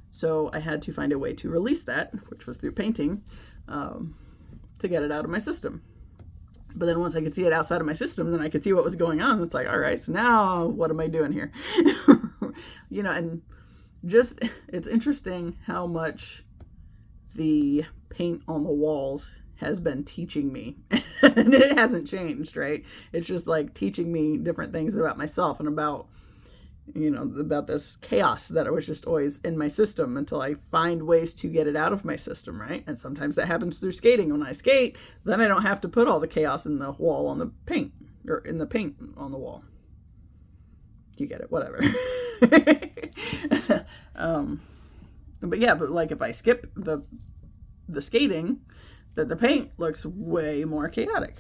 So I had to find a way to release that, which was through painting, to get it out of my system. But then once I could see it outside of my system, then I could see what was going on. It's like, all right, so now what am I doing here? And just, it's interesting how much the paint on the walls has been teaching me. And it hasn't changed, right? It's just like teaching me different things about myself and about this chaos that was just always in my system, until I find ways to get it out of my system, right? And sometimes that happens through skating. When I skate, then I don't have to put all the chaos in the wall on the paint, or in the paint on the wall. You get it, whatever. But like, if I skip the skating, the paint looks way more chaotic.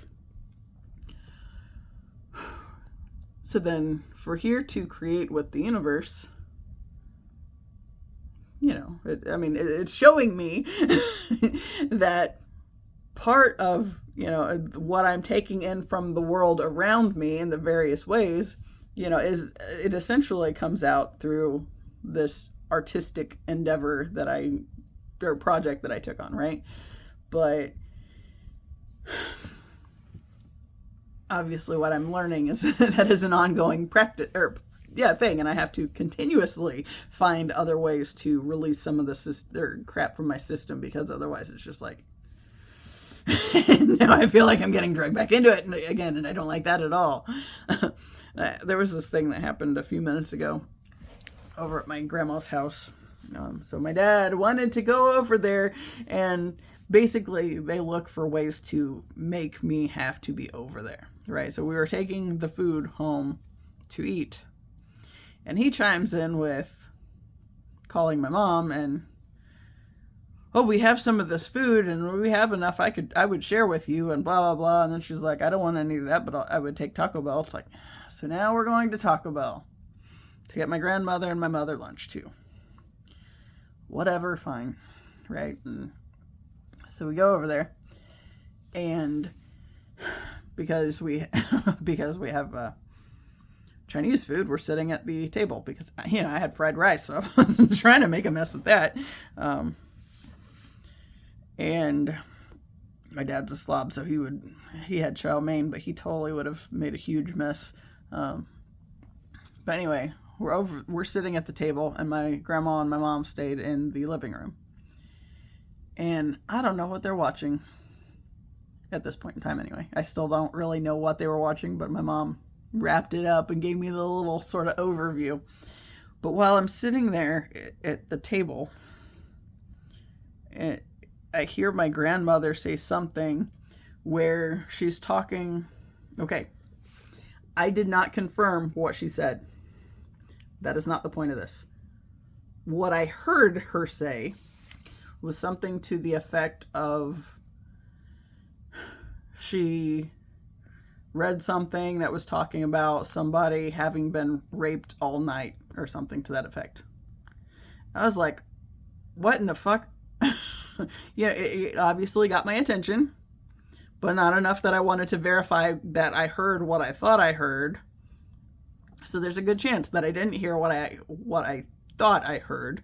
So then, for here to create with the universe, it's showing me that part of, what I'm taking in from the world around me in the various ways, is, it essentially comes out through this artistic endeavor or project that I took on, right? But obviously what I'm learning is that is an ongoing practice, or thing, and I have to continuously find other ways to release some of the crap from my system, because otherwise it's just like, now I feel like I'm getting dragged back into it again, and I don't like that at all. There was this thing that happened a few minutes ago over at my grandma's house. So my dad wanted to go over there, and basically they look for ways to make me have to be over there, right? So we were taking the food home to eat, and he chimes in with calling my mom and, oh, we have some of this food and we have enough I would share with you, and blah, blah, blah. And then she's like, I don't want any of that, but I would take Taco Bell. It's like, so now we're going to Taco Bell to get my grandmother and my mother lunch too. Whatever, fine, right? And so we go over there, and because we have Chinese food, we're sitting at the table because, I had fried rice, so I wasn't trying to make a mess with that. And my dad's a slob, so he had chow mein, but he totally would have made a huge mess. But anyway, we're sitting at the table, and my grandma and my mom stayed in the living room. And I don't know what they're watching at this point in time anyway. I still don't really know what they were watching, but my mom wrapped it up and gave me the little sort of overview. But while I'm sitting there at the table, I hear my grandmother say something where she's talking. Okay, I did not confirm what she said. That is not the point of this. What I heard her say was something to the effect of, she read something that was talking about somebody having been raped all night or something to that effect. I was like, what in the fuck? It obviously got my attention, but not enough that I wanted to verify that I heard what I thought I heard. So there's a good chance that I didn't hear what I thought I heard.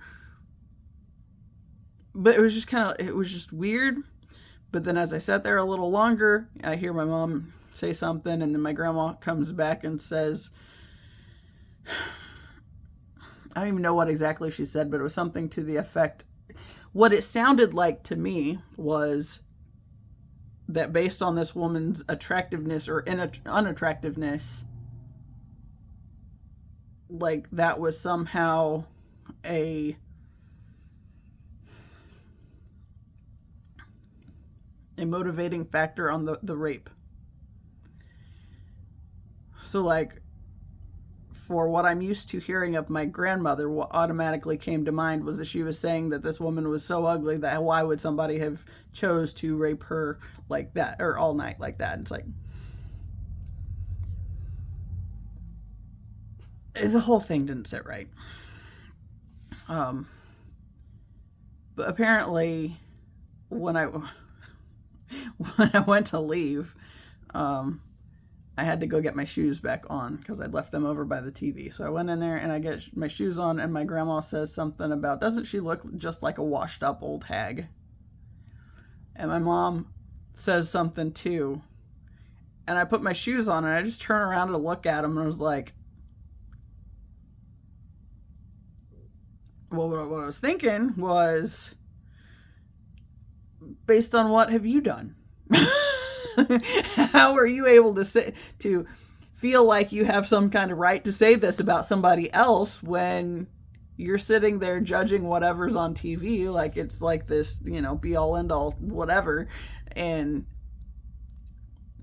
But it was just weird. But then as I sat there a little longer, I hear my mom say something, and then my grandma comes back and says, I don't even know what exactly she said, but it was something to the effect. What it sounded like to me was that based on this woman's attractiveness or unattractiveness, like that was somehow a motivating factor on the rape. So like, for what I'm used to hearing of my grandmother, what automatically came to mind was that she was saying that this woman was so ugly that why would somebody have chose to rape her like that, or all night like that. It's like, the whole thing didn't sit right. But apparently when I went to leave, I had to go get my shoes back on because I'd left them over by the TV. So I went in there and I get my shoes on, and my grandma says something about, doesn't she look just like a washed up old hag? And my mom says something too. And I put my shoes on and I just turn around to look at them, and I was like, well, what I was thinking was, based on what have you done? How are you able to feel like you have some kind of right to say this about somebody else when you're sitting there judging whatever's on TV like it's like this, be all end all whatever, and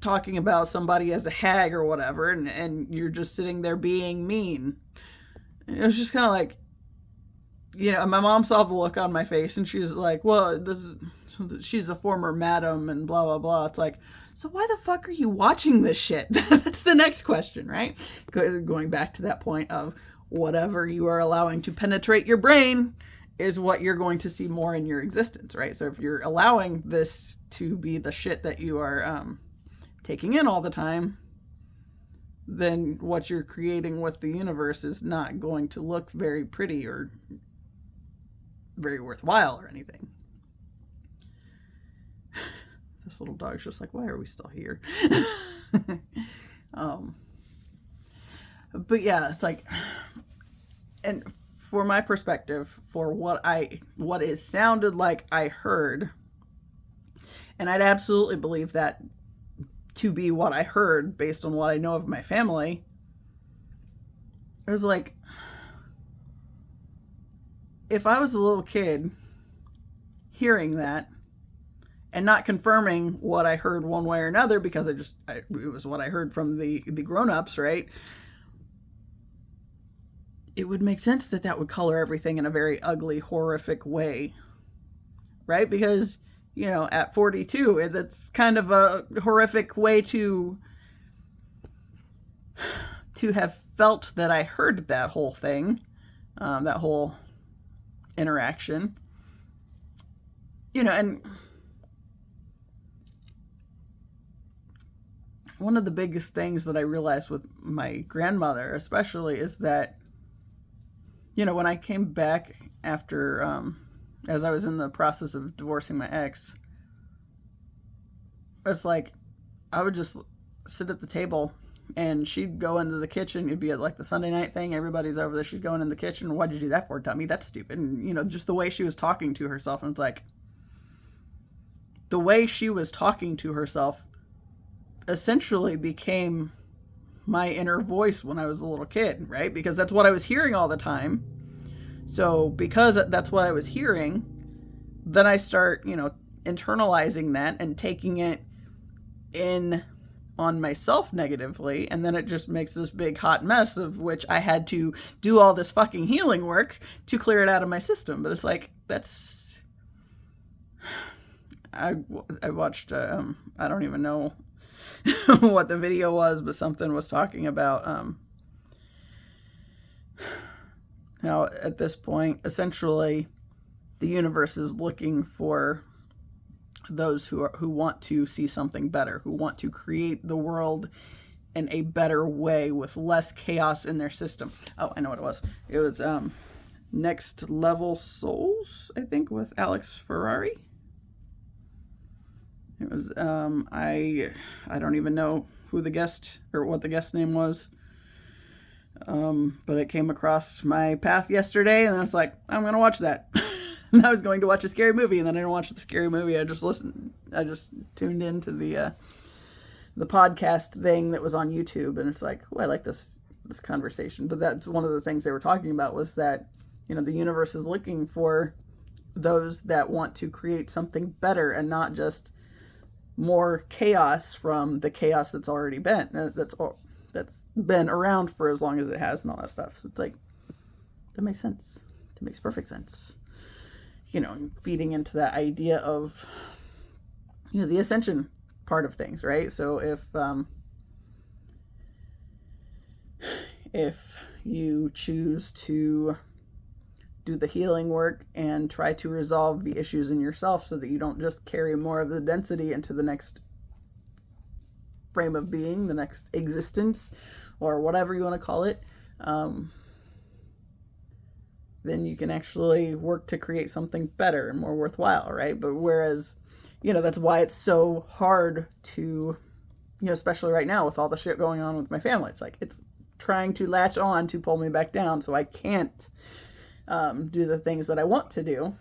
talking about somebody as a hag or whatever, and you're just sitting there being mean. It was just kind of like, my mom saw the look on my face, and she's like, well, she's a former madam and blah, blah, blah. It's like, so why the fuck are you watching this shit? That's the next question, right? Going back to that point of whatever you are allowing to penetrate your brain is what you're going to see more in your existence, right? So if you're allowing this to be the shit that you are taking in all the time, then what you're creating with the universe is not going to look very pretty or very worthwhile or anything. This little dog's just like, why are we still here? But yeah, it's like, and for my perspective, for what it sounded like I heard, and I'd absolutely believe that to be what I heard based on what I know of my family, it was like, if I was a little kid hearing that and not confirming what I heard one way or another, because it was what I heard from the grown-ups, right? It would make sense that would color everything in a very ugly, horrific way, right? Because, at 42, that's kind of a horrific way to have felt that I heard that whole thing, that whole interaction, and one of the biggest things that I realized with my grandmother, especially, is that, when I came back after, as I was in the process of divorcing my ex, it's like, I would just sit at the table and she'd go into the kitchen. It'd be like the Sunday night thing. Everybody's over there. She's going in the kitchen. Why'd you do that for, dummy? That's stupid. And, just the way she was talking to herself. And it's like, the way she was talking to herself essentially became my inner voice when I was a little kid, right? Because that's what I was hearing all the time. So because that's what I was hearing, then I start, internalizing that and taking it in on myself negatively, and then it just makes this big hot mess, of which I had to do all this fucking healing work to clear it out of my system. But it's like, I watched, I don't even know what the video was, but something was talking about how at this point, essentially, the universe is looking for those who want to see something better, who want to create the world in a better way with less chaos in their system. Oh, I know what it was. It was Next Level Souls, I think, with Alex Ferrari. It was I don't even know who the guest or what the guest name was. But it came across my path yesterday, and I was like, I'm gonna watch that. And I was going to watch a scary movie, and then I didn't watch the scary movie. I just tuned into the podcast thing that was on YouTube, and it's like, I like this conversation. But that's one of the things they were talking about, was that, the universe is looking for those that want to create something better and not just more chaos from the chaos that's already been, that's been around for as long as it has, and all that stuff. So it's like, that makes sense. That makes perfect sense. Feeding into that idea of, the ascension part of things, right? So if you choose to do the healing work and try to resolve the issues in yourself so that you don't just carry more of the density into the next frame of being, the next existence, or whatever you want to call it, then you can actually work to create something better and more worthwhile, right? But whereas, that's why it's so hard to, especially right now with all the shit going on with my family, it's like, it's trying to latch on to pull me back down, so I can't do the things that I want to do,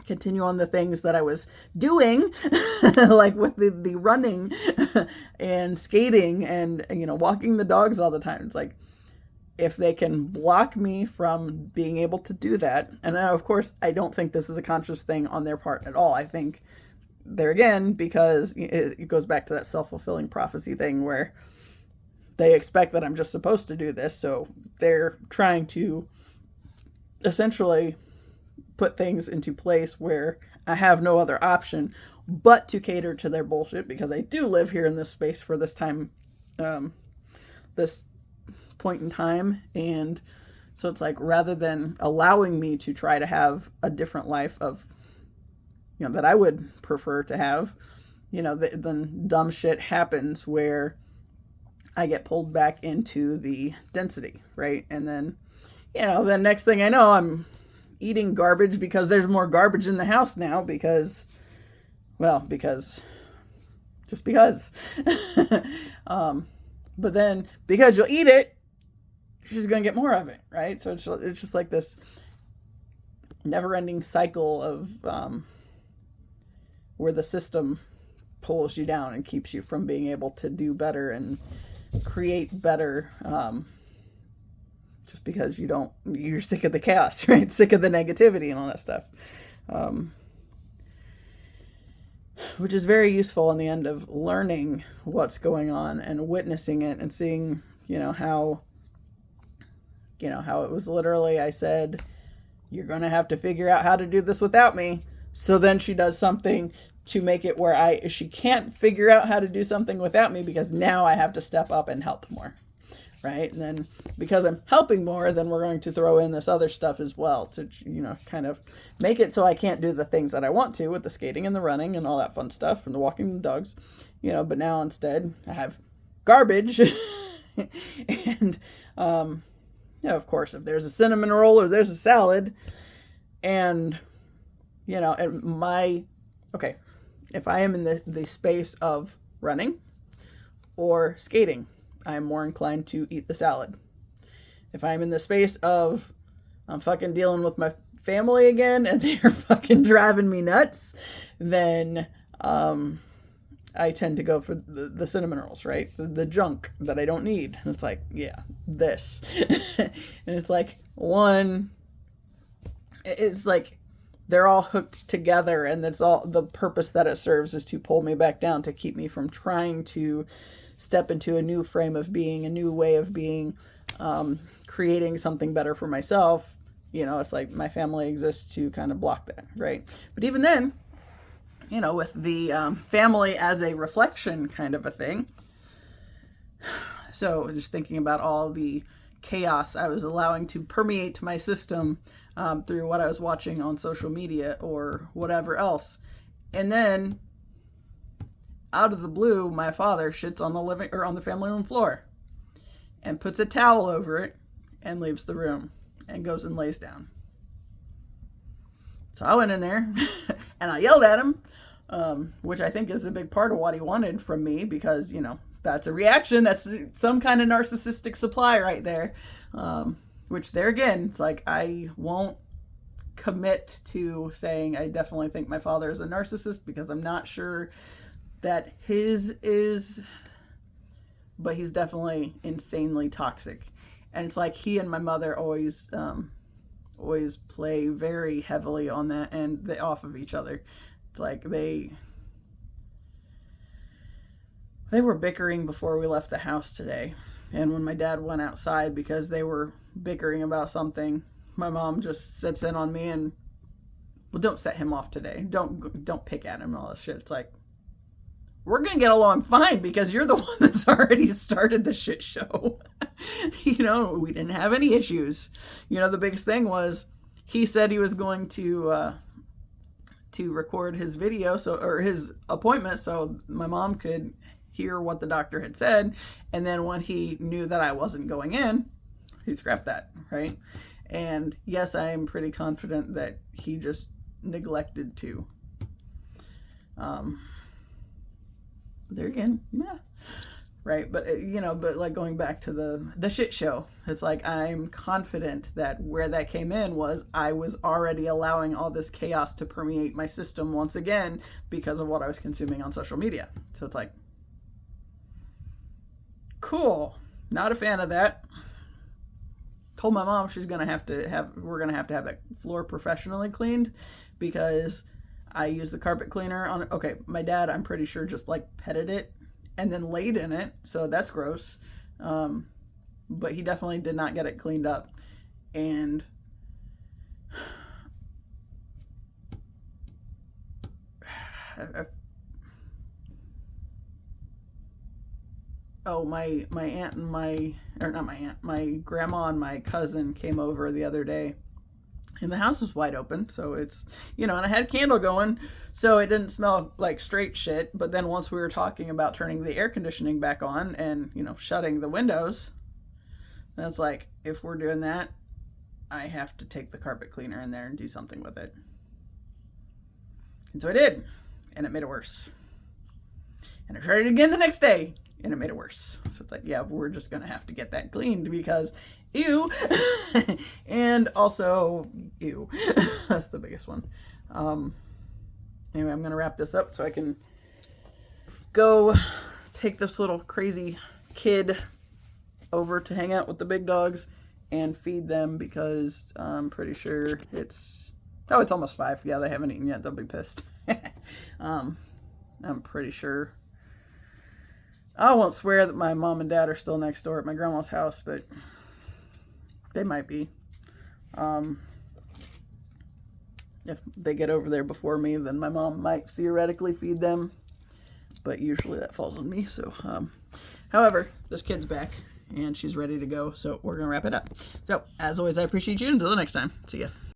continue on the things that I was doing, like with the running and skating and, walking the dogs all the time. It's like, if they can block me from being able to do that, and of course, I don't think this is a conscious thing on their part at all. I think there again, because it goes back to that self-fulfilling prophecy thing where they expect that I'm just supposed to do this, so they're trying to essentially put things into place where I have no other option but to cater to their bullshit, because I do live here in this space for this time, this point in time. And so it's like, rather than allowing me to try to have a different life of, that I would prefer to have, then dumb shit happens where I get pulled back into the density, right? And then, the next thing I know, I'm eating garbage because there's more garbage in the house now, because just because. But then, because you'll eat it, she's going to get more of it, right? So it's just like this never-ending cycle of where the system pulls you down and keeps you from being able to do better and create better, just because you're sick of the chaos, right? Sick of the negativity and all that stuff. Which is very useful in the end of learning what's going on and witnessing it and seeing, how it was literally, I said, you're going to have to figure out how to do this without me. So then she does something to make it where she can't figure out how to do something without me, because now I have to step up and help more. Right. And then because I'm helping more, then we're going to throw in this other stuff as well to, kind of make it so I can't do the things that I want to with the skating and the running and all that fun stuff and the walking the dogs, but now instead I have garbage. And, of course, if there's a cinnamon roll or there's a salad and, if I am in the space of running or skating, I'm more inclined to eat the salad. If I'm in the space of I'm fucking dealing with my family again and they're fucking driving me nuts, then I tend to go for the cinnamon rolls, right? The junk that I don't need. And it's like, yeah, this. And it's like it's like they're all hooked together, and that's all the purpose that it serves is to pull me back down, to keep me from trying to step into a new frame of being, a new way of being, creating something better for myself. It's like my family exists to kind of block that, right? But even then, with the family as a reflection kind of a thing. So just thinking about all the chaos I was allowing to permeate my system through what I was watching on social media or whatever else. And then out of the blue, my father shits on the family room floor and puts a towel over it and leaves the room and goes and lays down. So I went in there and I yelled at him, which I think is a big part of what he wanted from me, because, that's a reaction. That's some kind of narcissistic supply right there. Which there again, it's like I won't commit to saying I definitely think my father is a narcissist, because I'm not sure that his is, but he's definitely insanely toxic. And it's like he and my mother always play very heavily on that, and they off of each other. It's like they were bickering before we left the house today. And when my dad went outside because they were bickering about something, my mom just sits in on me and, well, don't set him off today. Don't pick at him and all this shit. It's like, we're going to get along fine because you're the one that's already started the shit show. We didn't have any issues. The biggest thing was he said he was going to record his video, or his appointment, so my mom could hear what the doctor had said. And then when he knew that I wasn't going in, he scrapped that, right? And yes, I am pretty confident that he just neglected to. There again, yeah, right. But but like going back to the shit show, it's like I'm confident that where that came in was I was already allowing all this chaos to permeate my system once again because of what I was consuming on social media. So it's like, cool. Not a fan of that. Told my mom we're gonna have to have that floor professionally cleaned, because I used the carpet cleaner on it. Okay, my dad, I'm pretty sure, just like petted it and then laid in it, so that's gross. But he definitely did not get it cleaned up. And my grandma and my cousin came over the other day, and the house was wide open, so it's, and I had a candle going, so it didn't smell like straight shit. But then once we were talking about turning the air conditioning back on and, shutting the windows, then it's like, if we're doing that, I have to take the carpet cleaner in there and do something with it. And so I did, and it made it worse. And I tried it again the next day, and it made it worse. So it's like, yeah, we're just going to have to get that cleaned because ew. And also ew. That's the biggest one. Anyway, I'm going to wrap this up so I can go take this little crazy kid over to hang out with the big dogs and feed them because I'm pretty sure it's almost 5. Yeah, they haven't eaten yet. They'll be pissed. I'm pretty sure. I won't swear that my mom and dad are still next door at my grandma's house, but they might be. If they get over there before me, then my mom might theoretically feed them, but usually that falls on me. So, however, this kid's back and she's ready to go, so we're gonna wrap it up. So, as always, I appreciate you. Until the next time, see ya.